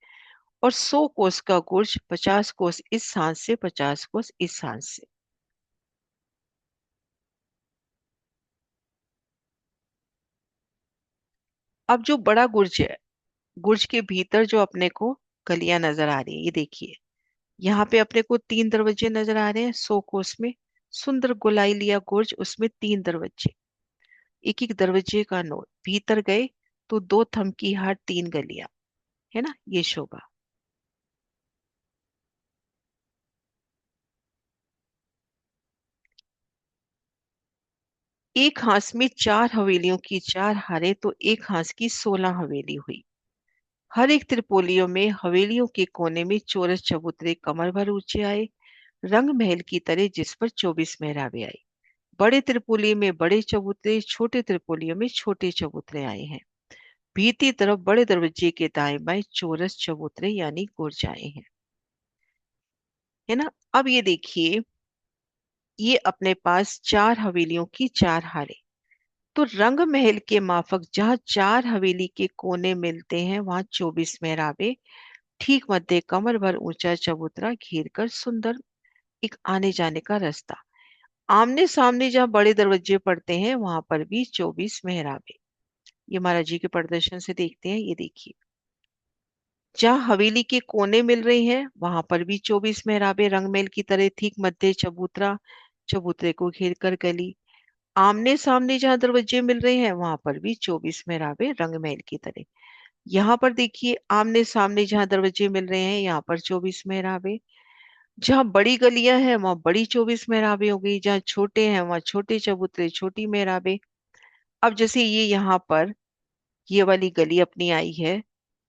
और 100 कोस का गुर्ज, 50 कोस इस हाथ से, 50 कोस इस हाथ से। अब जो बड़ा गुर्ज है, गुर्ज के भीतर जो अपने को गलियां नजर आ रही है, ये देखिए यहाँ पे अपने को तीन दरवाजे नजर आ रहे हैं 100 कोस में। सुंदर गोलाई लिया गुर्ज, उसमें तीन दरवाजे, एक एक दरवाजे का नोट, भीतर गए तो दो थम की हार, तीन गलियां, है ना, ये शोभा। एक हांस में 4 हवेलियों की 4 हारें तो एक हांस की 16 हवेली हुई। हर एक त्रिपोलियों में हवेलियों के कोने में चौरस चबूतरे कमर भर ऊंचे आए, रंग महल की तरह, जिस पर 24 मेहराबें आई। बड़े त्रिपोली में बड़े चबूतरे, छोटे त्रिपोलियों में छोटे चबूतरे आए हैं। भीती तरफ बड़े दरवाजे के दाएं बाएं चौरस चबूतरे यानी गुरजाएं हैं। है ना। अब ये देखिए, ये अपने पास 4 हवेलियों की 4 हारें। तो रंग महल के माफक जहाँ 4 हवेली के कोने मिलते हैं वहां 24 मेहराबें, ठीक मध्य कमर भर ऊंचा चबूतरा घेर कर सुंदर एक आने जाने का रास्ता। आमने सामने जहाँ बड़े दरवाजे पड़ते हैं वहां पर भी 24 मेहराबें। ये महाराज जी के प्रदर्शन से देखते हैं। ये देखिए, जहाँ हवेली के कोने मिल रही हैं वहां पर भी 24 मेहराबें, रंगमहल की तरह, ठीक मध्य चबूतरा, चबूतरे को घेर कर गली। आमने सामने जहाँ दरवाजे मिल रहे हैं वहां पर भी 24 मेहराबें, रंगमहल की तरह। यहाँ पर देखिए, आमने सामने जहाँ दरवाजे मिल रहे हैं यहाँ पर 24 मेहराबें। जहाँ बड़ी गलियां हैं वहां बड़ी 24 मेहराबें हो गई, जहाँ छोटे हैं वहां छोटे चबूतरे, छोटी मेहराबें। अब जैसे ये यहाँ पर ये वाली गली अपनी आई है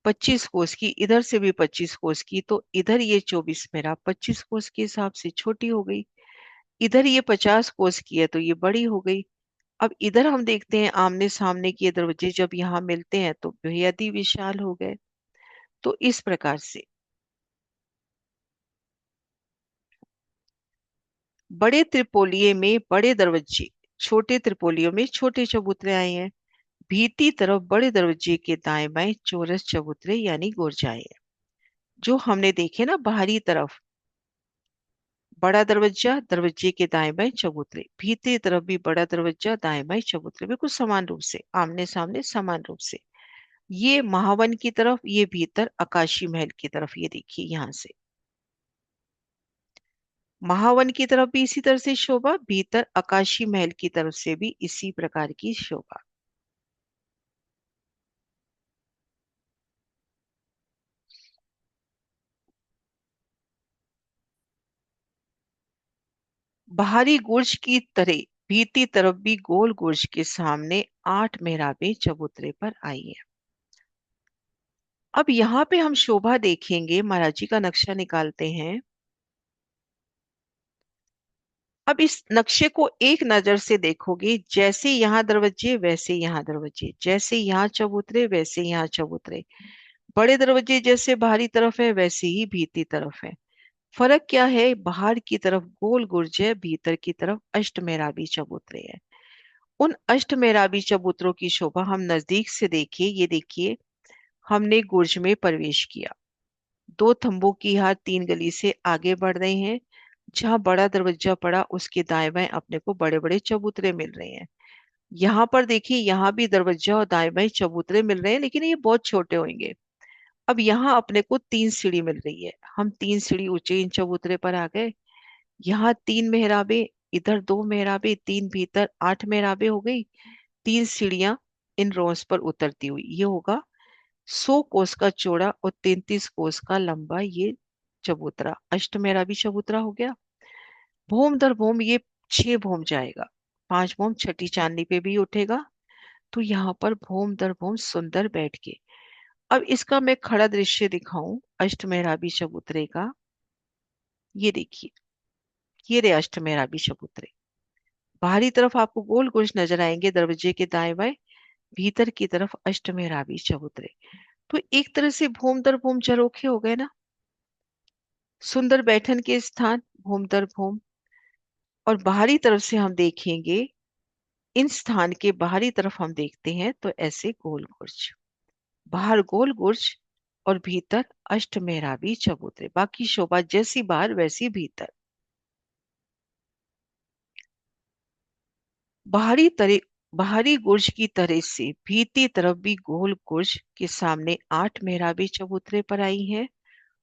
25 कोस की, इधर से भी 25 कोस की, तो इधर ये 24 मेहराब 25 कोस के हिसाब से छोटी हो गई। इधर ये 50 कोस की है तो ये बड़ी हो गई। अब इधर हम देखते हैं आमने सामने के दरवाजे जब यहाँ मिलते हैं तो बेहद ही विशाल हो गए। तो इस प्रकार से बड़े त्रिपोलिये में बड़े दरवाजे, छोटे त्रिपोलियों में छोटे चबूतरे आए हैं। भीती तरफ बड़े दरवाजे के दाएं बाएं चौरस चबूतरे यानी गोरजाए हैं। जो हमने देखे ना, बाहरी तरफ बड़ा दरवाजा, दरवाजे के दाएं बाएं चबूतरे, भीतरी तरफ भी बड़ा दरवाजा, दाएं बाएं चबूतरे, बिल्कुल समान रूप से, आमने सामने समान रूप से। ये महावन की तरफ, ये भीतर आकाशी महल की तरफ। ये देखिए यहाँ से महावन की तरफ भी इसी तरह से शोभा, भीतर आकाशी महल की तरफ से भी इसी प्रकार की शोभा। बाहरी गुर्ज की तरह भीती तरफ भी गोल गुर्ज के सामने 8 मेहराबें चबूतरे पर आई है। अब यहाँ पे हम शोभा देखेंगे, महाराज जी का नक्शा निकालते हैं। अब इस नक्शे को एक नजर से देखोगे, जैसे यहाँ दरवाजे वैसे यहाँ दरवाजे, जैसे यहाँ चबूतरे वैसे यहाँ चबूतरे। बड़े दरवाजे जैसे बाहरी तरफ है वैसे ही भीतरी तरफ है। फर्क क्या है, बाहर की तरफ गोल गुर्ज है, भीतर की तरफ अष्टमेराबी चबूतरे है। उन अष्टमेराबी चबूतरों की शोभा हम नजदीक से देखिए। ये देखिए, हमने गुर्ज में प्रवेश किया, 2 थंबों की हार 3 गली से आगे बढ़ रहे हैं। जहाँ बड़ा दरवाजा पड़ा उसके दाएं बाएं अपने को बड़े बड़े चबूतरे मिल रहे हैं। यहाँ पर देखिए, यहाँ भी दरवाजा और दाएं बाएं चबूतरे मिल रहे हैं लेकिन ये बहुत छोटे होंगे। अब यहाँ अपने को 3 सीढ़ी मिल रही है, हम 3 सीढ़ी ऊंचे इन चबूतरे पर आ गए। यहाँ 3 मेहराबें, इधर 2 मेहराबें, 3 भीतर, 8 मेहराबें हो गई। 3 सीढ़ियां इन रोज पर उतरती हुई, ये होगा 100 कोस का चौड़ा और 33 कोस का लंबा ये चबूतरा, अष्टमेराबी चबूतरा हो गया। भोम दर भोम ये 6 भोम जाएगा, 5 भोम छठी चांदनी पे भी उठेगा। तो यहाँ पर भोम दर भोम सुंदर बैठ के। अब इसका मैं खड़ा दृश्य दिखाऊं अष्टमेराबी चबूतरे का। ये देखिए, ये रे अष्टमेराबी चबूतरे। बाहरी तरफ आपको गोल गोल नजर आएंगे दरवाजे के दाएं बाएं, भीतर की तरफ अष्टमेराबी चबूतरे। तो एक तरह से भूम दर भूम झरोखे हो गए ना, सुंदर बैठन के स्थान भूम दर भूम। और बाहरी तरफ से हम देखेंगे, इन स्थान के बाहरी तरफ हम देखते हैं तो ऐसे गोल गुर्ज, बाहर गोल गुर्ज और भीतर अष्टमेराबी चबूतरे, बाकी शोभा जैसी बाहर वैसी भीतर। बाहरी तरह बाहरी गुर्ज की तरह से भीतरी तरफ भी गोल गुर्ज के सामने 8 मेहराबी चबूतरे पर आई है,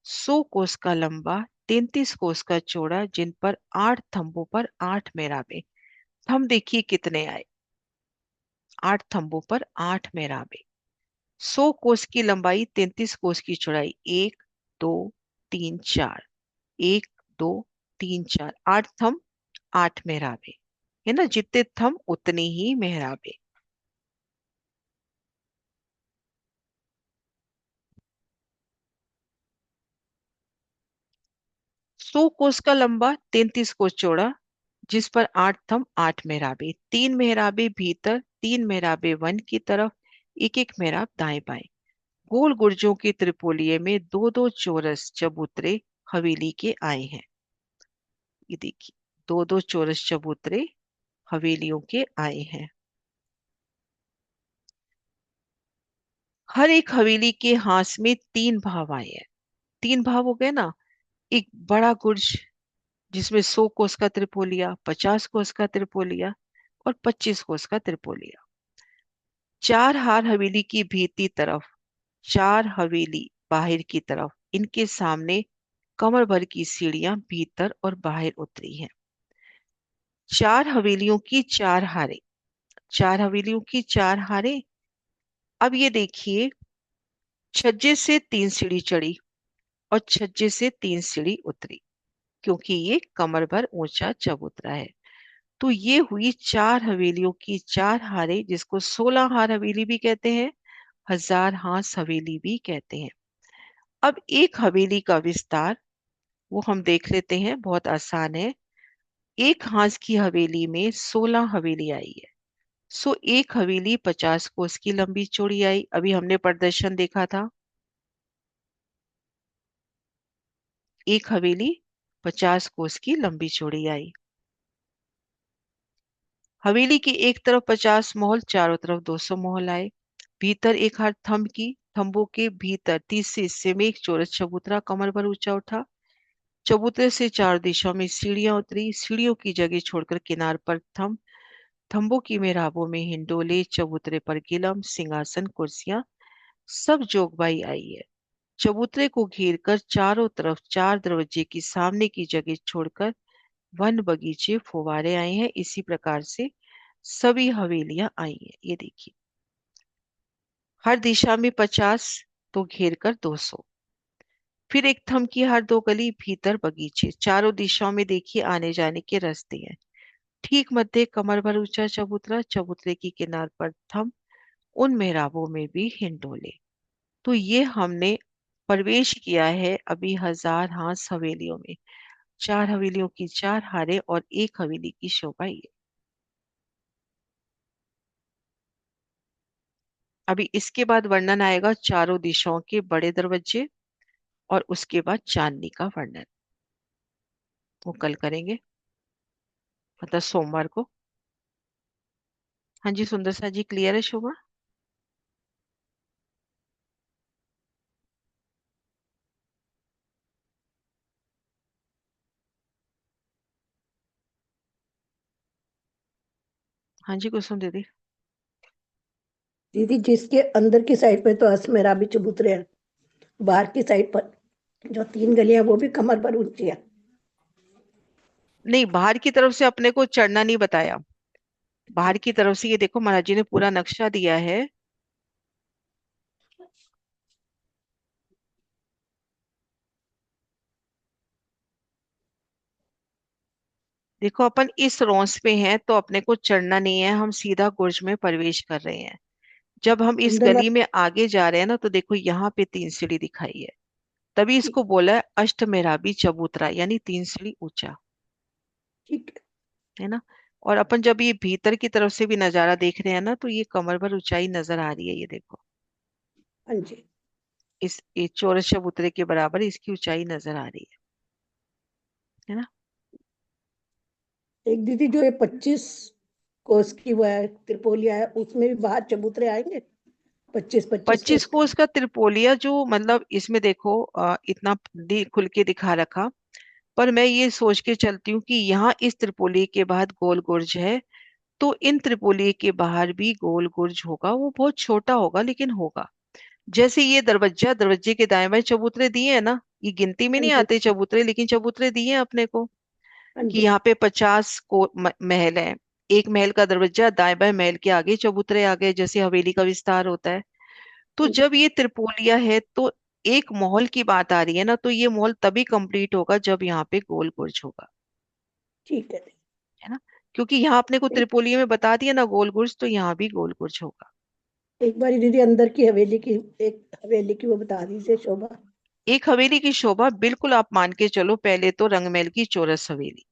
100 कोस का लंबा, 33 कोस का चौड़ा, जिन पर 8 थंबों पर 8 मेहराबे। हम देखिए कितने आए, 8 थंबों पर 8 मेहराबे, 100 कोस की लंबाई, 33 कोस की चौड़ाई, 1 2 3 4, 1 2 3 4, 8 थंब, 8 मेहराबे। है ना, जितने थम उतनी ही मेहराबे। 100 कोस का लंबा, 33 कोस चौड़ा, जिस पर 8 थम 8 मेहराबे, 3 मेहराबे भीतर, 3 मेहराबे वन की तरफ, एक एक मेहराब दाएं बाएं। गोल गुर्जों की त्रिपोलिये में दो दो चौरस चबूतरे हवेली के आए हैं। ये देखिए, दो दो चौरस चबूतरे हवेलियों के आए हैं। हर एक हवेली के हाथ में 3 भाव आए हैं। 3 भाव हो गए ना। एक बड़ा गुर्ज जिसमें 100 कोस का त्रिपोलिया, 50 कोस का त्रिपोलिया और 25 कोस का त्रिपोलिया। 4 हार हवेली की भीतरी तरफ, 4 हवेली बाहर की तरफ, इनके सामने कमर भर की सीढ़ियां भीतर और बाहर उतरी हैं। 4 हवेलियों की 4 हारें, 4 हवेलियों की 4 हारें। अब ये देखिए, छज्जे से 3 सीढ़ी चढ़ी और छज्जे से 3 सीढ़ी उतरी, क्योंकि ये कमर भर ऊंचा चबूतरा है। तो ये हुई 4 हवेलियों की 4 हारें, जिसको 16 हार हवेली भी कहते हैं, 1000 हांस हवेली भी कहते हैं। अब एक हवेली का विस्तार वो हम देख लेते हैं, बहुत आसान है। एक हांस की हवेली में 16 हवेली आई है। सो एक हवेली 50 कोस की लंबी चौड़ी आई। अभी हमने प्रदर्शन देखा था, एक हवेली 50 कोस की लंबी चौड़ी आई। हवेली की एक तरफ 50 महल, चारों तरफ 200 महल आए। भीतर एक हाथ थंब की, थंबों के भीतर तीसरे हिस्से में एक चौरस चबूतरा कमर भर ऊंचा उठा। चबूतरे से चार दिशाओं में सीढ़ियां उतरी, सीढ़ियों की जगह छोड़कर किनार पर थंब, थंबों की मेहराबों में हिंडोले, चबूतरे पर गिलम, सिंहासन, कुर्सियां, सब जोगबाई आई है। चबूतरे को घेर कर चारों तरफ 4 दरवाजे की सामने की जगह छोड़कर वन, बगीचे, फुवारे आए हैं। इसी प्रकार से सभी हवेलियां आई हैं। ये देखिए, हर दिशा में 50, तो घेर कर 200। फिर एक थम की हर 2 गली, भीतर बगीचे, चारों दिशाओं में देखिए आने जाने के रास्ते हैं। ठीक मध्य कमर भर ऊंचा चबूतरा, चबूतरे की किनार पर थम, उन मेहराबों में भी हिंडोले। तो ये हमने प्रवेश किया है अभी 1000 हांस हवेलियों में। 4 हवेलियों की 4 हारें और एक हवेली की शोभा ये। अभी इसके बाद वर्णन आएगा चारों दिशाओं के बड़े दरवाजे, और उसके बाद चांदनी का वर्णन वो कल करेंगे, मतलब सोमवार को। हाँ जी सुंदर सा जी, क्लियर है शोभा? हाँ जी कुसुम दीदी। दीदी, जिसके अंदर की साइड पे तो असमेरा भी चबूतरे हैं, बाहर की साइड पर जो 3 गलियां वो भी कमर पर ऊंची है। नहीं, बाहर की तरफ से अपने को चढ़ना नहीं बताया। बाहर की तरफ से ये देखो, महाराज जी ने पूरा नक्शा दिया है। देखो, अपन इस रोंस पे हैं तो अपने को चढ़ना नहीं है, हम सीधा गुर्ज में प्रवेश कर रहे हैं। जब हम इस अंदर गली वाला। में आगे जा रहे हैं ना, तो देखो यहाँ पे 3 सीढ़ी दिखाई है। तभी ठीक। इसको बोला है अष्टमेराबी चबूतरा, यानी 3 सीढ़ी ऊंचा, ठीक है। है ना। और अपन जब ये भीतर की तरफ से भी नजारा देख रहे हैं ना, तो ये कमर भर ऊंचाई नजर आ रही है। ये देखो, हाँ जी। इस ये चौरस चबूतरे के बराबर इसकी ऊंचाई नजर आ रही है ना। एक दीदी, जो ये 25 कोस की वो है त्रिपोलिया है, उसमें भी बाहर चबूतरे आएंगे? 25-25 कोस 25 कोस का। का त्रिपोलिया जो, मतलब इसमें देखो इतना खुल के दिखा रखा। पर मैं ये सोच के चलती हूँ कि यहाँ इस त्रिपोली के बाद गोल गुर्ज है, तो इन त्रिपोली के बाहर भी गोल गुर्ज होगा। वो बहुत छोटा होगा लेकिन होगा। जैसे ये दरवाजा, दरवाजे के दाएं बाएं चबूतरे दिए हैं ना, ये गिनती में हाँ नहीं जी। आते चबूतरे, लेकिन चबूतरे दिए हैं अपने को हाँ कि जी। यहाँ पे 50 महल है। एक महल का दरवाजा, दाएं बाएं महल के आगे चबूतरे आ गए, जैसे हवेली का विस्तार होता है। तो हाँ जी। जब ये त्रिपोलिया है तो एक महल की बात आ रही है ना, तो ये महल तभी कंप्लीट होगा जब यहाँ पे गोल गुर्ज होगा, ठीक है। है ना। क्योंकि यहाँ अपने को त्रिपोली में बता दिया ना गोल गुर्ज, तो यहाँ भी गोल गुर्ज होगा। एक बार दीदी अंदर की हवेली की, एक हवेली की वो बता दीजिए शोभा। एक हवेली की शोभा बिल्कुल आप मान के चलो, पहले तो रंगमहल की चौरस हवेली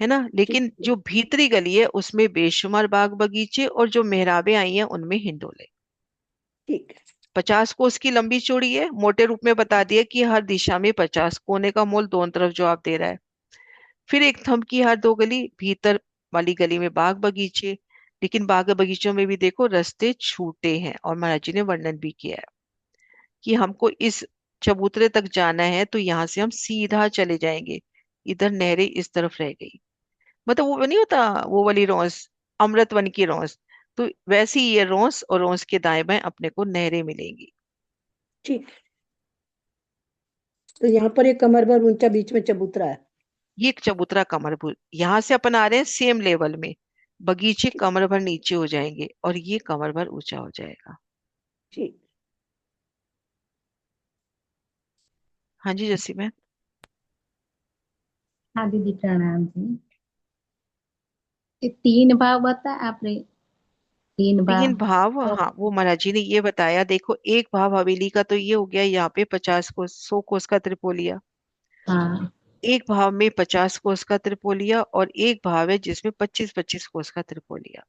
है ना, ठीक लेकिन है। जो भीतरी गली है उसमें बेशुमार बाग बगीचे, और जो मेहराबें आई हैं उनमें हिंडोले। ठीक है। 50 कोस की लंबी चौड़ी है, मोटे रूप में बता दिया कि हर दिशा में 50 कोने का मोल दोनों तरफ जो आप दे रहा है। फिर एक थंब की हर दो गली, भीतर वाली गली में बाग बगीचे, लेकिन बाग बगीचों में भी देखो रास्ते छूटे हैं, और महाराज जी ने वर्णन भी किया है कि हमको इस चबूतरे तक जाना है तो यहाँ से हम सीधा चले जाएंगे, इधर नहरें इस तरफ रह गई। मतलब वो नहीं होता, वो वाली रोस, अमृत वन की रोस, तो वैसी ये रोस, और रोस के दाएं बाएं अपने को नहरें मिलेंगी। ठीक है। तो यहाँ पर एक कमर भर ऊंचा बीच में चबूतरा है। ये एक चबूतरा कमर भूल, यहाँ से अपन आ रहे हैं सेम लेवल में, बगीचे ठीक। कमर भर नीचे हो जाएंगे और ये कमर भर ऊंचा हो जाएगा। ठीक। हाँ जी जसी मैं। हाँ दीदी प्रणाम जी। ये तीन भाव बता आपने, तीन तीन भाव। भाव, तो हाँ वो महाराज जी ने ये बताया, देखो एक भाव हवेली का तो ये हो गया, यहाँ पे 50 कोस 100 कोस का त्रिपोलिया। हाँ, एक भाव में 50 कोस का त्रिपोलिया, और एक भाव है जिसमें 25-25 कोस का त्रिपोलिया।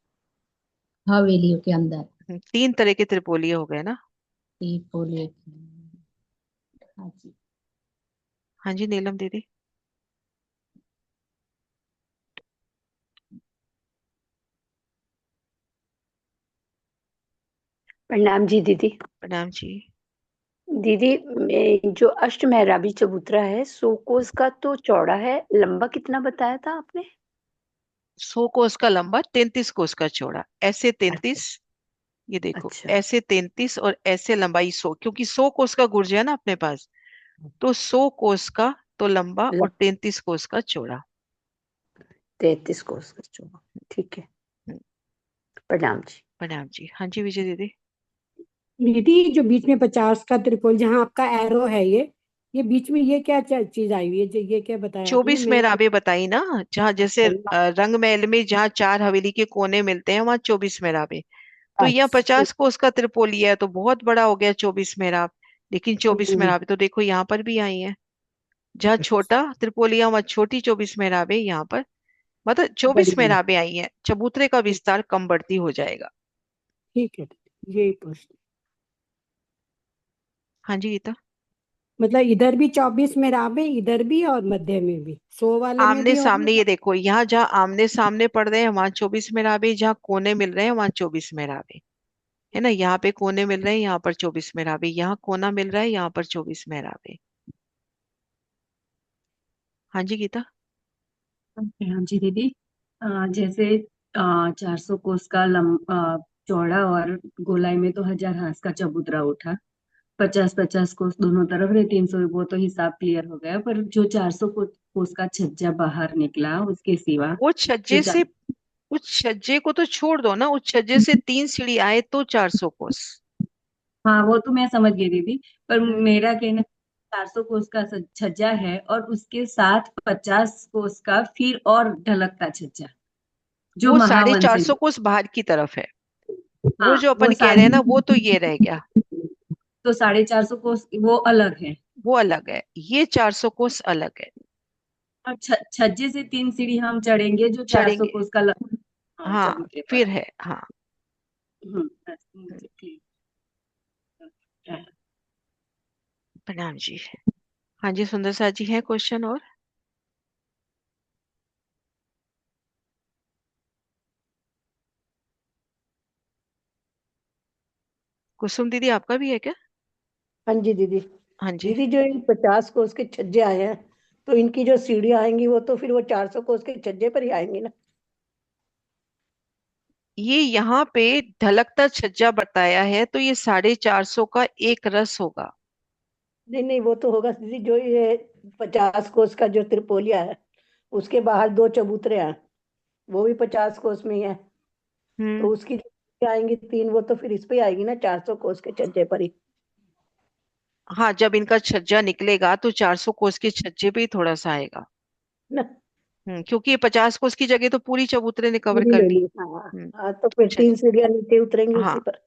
हवेलियों के अंदर तीन तरह के त्रिपोलिया हो गए ना। त्रिपोली। हाँ जी। हाँ जी नीलम दीदी। प्रणाम जी दीदी। प्रणाम जी। दीदी, जो अष्ट मेहराबी चबूतरा है 100 कोस का तो चौड़ा है, लंबा कितना बताया था आपने? 100 कोस का लंबा, 33 कोस का चौड़ा, ऐसे अच्छा। 33। ये देखो अच्छा। ऐसे 33 और ऐसे लंबाई 100, क्योंकि 100 कोस का गुर्ज है ना अपने पास, तो 100 कोस का तो लंबा और 33 कोस का चौड़ा। 33 कोस का चौड़ा। ठीक है। हम्म, प्रणाम जी। प्रणाम जी। हाँ जी विजय दीदी। दीदी, जो बीच में 50 का त्रिकोण जहाँ आपका एरो है, ये बीच में ये क्या चीज आई हुई है? ये क्या बताया आपने? 24 मैं मेहराबें बताई ना, जहाँ जैसे रंग महल में जहाँ 4 हवेली के कोने मिलते हैं वहां 24 मेहराबें। तो यहाँ अच्छा। 50 कोस का त्रिपोलिया है तो बहुत बड़ा हो गया 24 मेहराब, लेकिन चौबीस हम्म, मेहराबें तो देखो यहाँ पर भी आई हैं। जहाँ छोटा त्रिपोलिया वहां छोटी 24 मेहराबें, यहाँ पर मतलब बड़ी 24 है। मेहराबें आई हैं, चबूतरे का ठीक। विस्तार कम बढ़ती हो जाएगा। ठीक है दीदी, यही प्रश्न। हाँ जी गीता। मतलब इधर भी 24 में राब है, इधर भी और मध्य में भी, 100 वाले में आमने भी और सामने ये देखो, यहाँ जहाँ आमने सामने पड़ रहे हैं वहां 24 मेहराबें, जहाँ कोने मिल रहे हैं वहां 24 मेहराबें, है ना, यहाँ पे कोने मिल रहे हैं यहाँ पर 24 मेहराबें, यहाँ कोना मिल रहा है यहाँ पर 24 मेहराबें। हाँ जी गीता। हाँ जी दीदी। जैसे 400 कोस का चौड़ा और गोलाई में तो 1000 हाथ का चबूतरा उठा। 50-50 कोस दोनों तरफ रहे, 300, वो तो हिसाब क्लियर हो गया। पर जो 400 कोस का छज्जा बाहर निकला उसके सिवा वो जो छज्जे से, उस छज्जे को तो छोड़ दो ना, उस छज्जे से 3 सीढ़ी आए तो 400 कोस। हाँ वो तो मैं समझ गई दीदी। पर हम्म, मेरा कहना 400 कोस का छज्जा है और उसके साथ 50 कोस का फिर और ढलक का छज्जा जो वो साढ़े महावन चार से सौ कोस बाहर की तरफ है। वो हाँ जो वो अपन कह रहे साढ़े हैं ना, वो तो ये रह गया, तो 450 कोस वो अलग है। वो अलग है, ये 400 कोस अलग है। और छज्जे से 3 सीढ़ी हम चढ़ेंगे जो 400 चढ़ेंगे, कोस का हाँ, हाँ चबूतरे पर फिर है। है, हाँ। बस हम्म, मुझे clear है। प्रणाम जी। हाँ जी सुंदर सा जी, है क्वेश्चन और? कुसुम दीदी आपका भी है क्या? हाँ जी दीदी। हाँ जी। दीदी, जो इन 50 कोस के छज्जे आए हैं, तो इनकी जो सीढ़ियाँ आएंगी वो तो फिर वो 400 कोस के छज्जे पर ही आएंगी ना? ये यहाँ पे ढलकता छज्जा बताया है, तो ये 450 का एक रस होगा। नहीं नहीं, वो तो होगा दीदी, जो ये 50 कोस का जो त्रिपोलिया है उसके बाहर दो चबूतरे हैं, वो भी 50 कोस में ही है। तो हम्म। उसकी जो आएंगी तीन, वो तो फिर इस पे ही आएगी ना, 400 कोस के छज्जे पर ही हाँ जब इनका छज्जा निकलेगा तो 400 कोस के छज्जे पे ही थोड़ा सा आएगा। ना? क्योंकि ये 50 कोस की जगह तो पूरी चबूतरे ने कवर पूरी कर ले ली। ली, हाँ। हम्म। हाँ, तो फिर अच्छा। 3 सीढ़ियाँ नीचे उतरेंगी उसी हाँ, पर।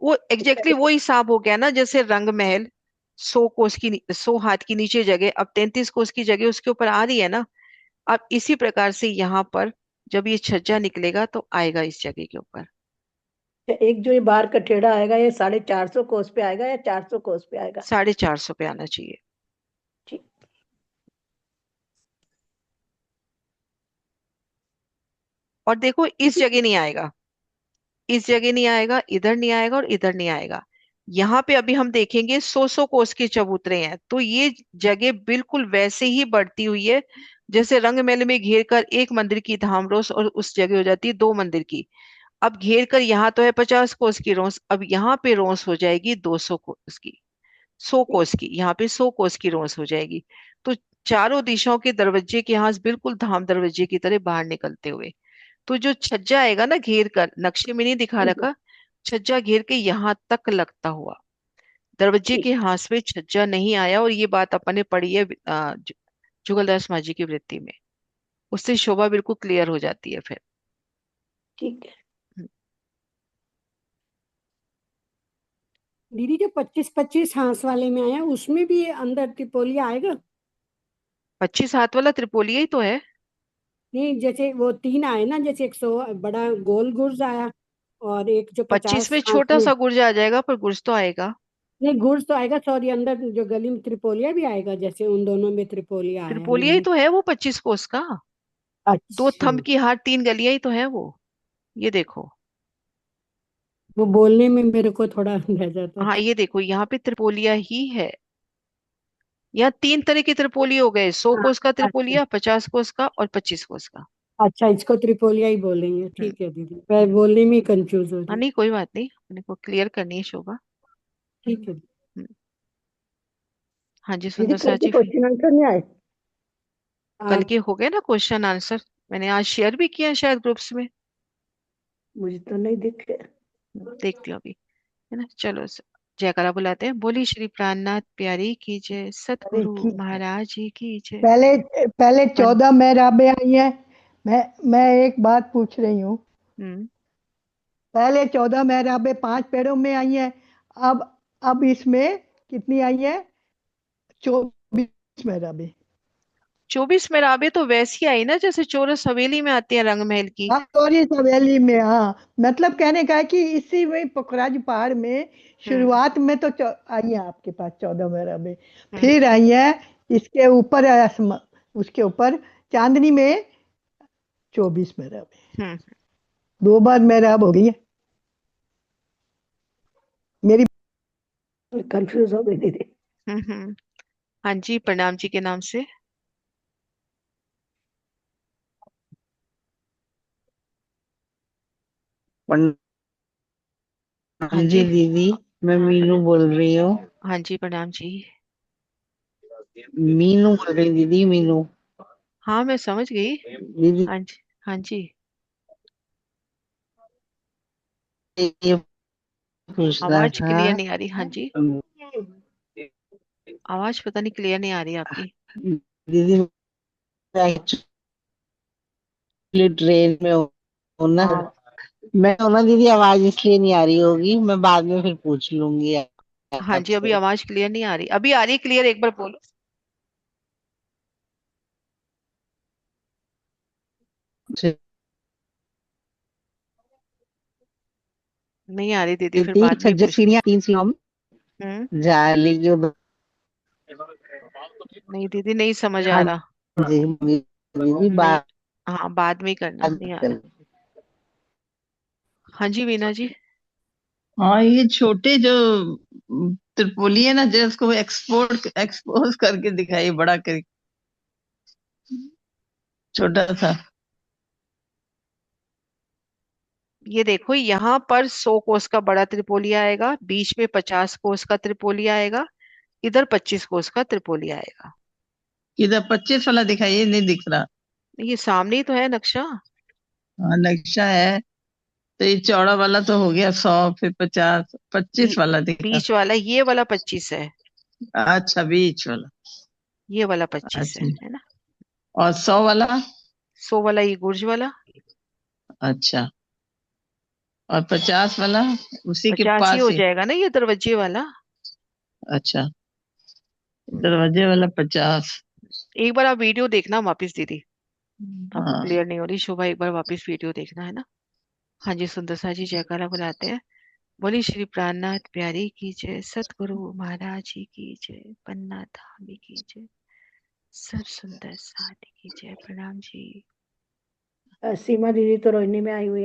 वो एग्जैक्टली वो हिसाब हो गया ना, जैसे रंग महल 100 कोस की 100 हाथ की नीचे जगह अब 33 कोस की जगह उसके ऊपर आ रही है ना। अब इसी प्रकार से यहाँ पर जब ये छज्जा निकलेगा तो आएगा इस जगह के ऊपर। एक जो ये बाहर का टेढ़ा आएगा, ये 450 कोस पे आएगा या 400 कोस पे आएगा? 450 पे आना चाहिए। ठीक। और देखो इस जगह नहीं आएगा, इस जगह नहीं आएगा, इधर नहीं आएगा और इधर नहीं आएगा। यहाँ पे अभी हम देखेंगे 100 कोस के चबूतरे हैं, तो ये जगह बिल्कुल वैसे ही बढ़ती हुई है जैसे रंग महल में घेर कर एक मंदिर की धाम रोस और उस जगह हो जाती है 2 मंदिर की। अब घेर कर यहाँ तो है 50 कोस की रोस, अब यहाँ पे रोस हो जाएगी 200 कोस की, 100 कोस की, यहाँ पे 100 कोस की रोस हो जाएगी। तो चारों दिशाओं के दरवाजे के यहाँ बिल्कुल धाम दरवाजे की तरह बाहर निकलते हुए। तो जो छज्जा आएगा ना घेर कर, नक्शे में नहीं दिखा ठीक है। रखा, छज्जा घेर के यहाँ तक लगता हुआ, दरवाजे के ठीक। हाथ में छज्जा नहीं आया। और ये बात अपन ने पढ़ी है जुगलदास माझी की वृत्ति में, उससे शोभा बिल्कुल क्लियर हो जाती है फिर। ठीक है। दीदी जो 25-25 हांस वाले में आया उसमें भी अंदर त्रिपोलिया आएगा? 25 हाथ वाला त्रिपोलिया ही तो है। नहीं, जैसे वो 3 आए ना, जैसे 100 बड़ा गोल गुर्ज आया और एक जो 25 50 में हांस छोटा में। सा गुर्ज आ जाएगा, पर गुर्ज तो आएगा। नहीं, गुर्ज तो आएगा, सॉरी, अंदर जो गली में त्रिपोलिया भी आएगा, जैसे उन दोनों में त्रिपोलिया आया है त्रिपोलिया ही मैंने। तो है वो 25 कोस का। दो अच्छा। थंब की हार 3 गलियां ही तो है वो, ये देखो। वो बोलने में मेरे को थोड़ा रह जाता हाँ था। ये देखो यहाँ पे त्रिपोलिया ही है। यहाँ 3 तरह के त्रिपोली हो गए, 100 कोस का हाँ, अच्छा। त्रिपोलिया, 50 कोस का और 25 कोस का। अच्छा, इसको त्रिपोलिया ही बोलेंगे, हम्म। ठीक है दीदी, मैं बोलने में कंफ्यूज हो हाँ रही। नहीं कोई बात नहीं, अपने को क्लियर करनी है शोभा। ठीक है। हम्म। हाँ जी दीदी, सुंदर कल सा के जी फिर। क्वेश्चन आंसर नहीं आए? कल के आज हो गए ना क्वेश्चन आंसर, मैंने आज शेयर भी किया शायद ग्रुप्स में। मुझे तो नहीं दिखे। देखती हूँ अभी, है ना। चलो जयकारा बुलाते हैं। बोली श्री प्राणनाथ प्यारी की जय, अरे सतगुरु ठीक है। महाराज जी की जय। पहले पहले वन। 14 मेहराबें आई हैं। मैं एक बात पूछ रही हूँ। हम्म। पहले 14 मेहराबें 5 पैरों में आई हैं। अब अब इसमें कितनी आई है? 24 मेहराबें। 24 मेराबे तो वैसी आई ना जैसे चौरस हवेली में आती है रंग महल की। हाँ, सॉरी, सवेली में, हाँ। मतलब कहने का है कि इसी में पुखराज पहाड़ में हम्म। शुरुआत में तो आई है आपके पास 14 मेहराबें। हम्म। फिर आई है इसके ऊपर उसके ऊपर चांदनी में 24 मेहराबें। हम्म। 2 बार मेहराब हो गई है मेरी। कंफ्यूज हो गई दीदी। हाँ जी प्रणाम जी के नाम से। प्रणाम हाँ जी जी। दीदी। मैं हाँ मीनू प्रणाम। बोल रही हूँ। हाँ जी प्रणाम जी। मीनू बोल रही दीदी, मीनू। हाँ मैं समझ गई। दीदी हाँ जी। हाँ जी। ये पूछना आवाज था। क्लियर नहीं आ रही, हाँ जी। आवाज पता नहीं क्लियर नहीं आ रही आपकी। दीदी मैं एक्चुअली ट्रेन में हूँ ना। आ, मैं हूँ ना दीदी, आवाज इसलिए नहीं आ रही होगी, मैं बाद में फिर पूछ लूंगी हाँ जी अभी आपसे। आवाज क्लियर नहीं आ रही, अभी आ रही है क्लियर, एक बार बोलो। नहीं आ रही दीदी, फिर तीन बाद में छज्जे पूछना। सीढ़ियाँ, 3 सीढ़ियाँ हम हम्म। जाली के उधर। नहीं दीदी नहीं समझ आ हाँ रहा। जी दीदी, नहीं। हाँ बाद में ही करना, बाद नहीं आ रहा। में। हाँ जी वीना जी। हाँ, ये छोटे जो त्रिपोली है ना, जो उसको एक्सपोज करके दिखाई बड़ा कर, छोटा सा। ये देखो यहाँ पर 100 कोस का बड़ा त्रिपोली आएगा, बीच में 50 कोस का त्रिपोली आएगा, इधर 25 कोस का त्रिपोली आएगा। इधर 25 वाला दिखाइए, नहीं दिख रहा। ये सामने ही तो है नक्शा। हाँ, नक्शा है। तो ये चौड़ा वाला तो हो गया 100, फिर 50, 25 वाला दिखा। बीच वाला ये वाला 25 है, अच्छा, बीच वाला। ये वाला 25 अच्छा। है ना। और 100 वाला? 100 वाला ये गुर्ज वाला। अच्छा, और 50 वाला उसी के 50 ही पास हो ही? जाएगा ना ये दरवाजे वाला। अच्छा, हम्म। दरवाजे वाला 50। एक बार आप वीडियो देखना वापिस दीदी, आपको हाँ। क्लियर नहीं हो रही। शोभा एक बार वापिस वीडियो देखना है ना। हाँ जी, सुंदर सा जी जयकारा बुलाते हैं। बोली श्री प्राणनाथ प्यारी की जय, सतगुरु महाराज जी की जय, पन्ना धामी की जय, सब सुंदर साथ की जय। प्रणाम जी। सीमा दीदी तो रोहिणी में आई हुई है।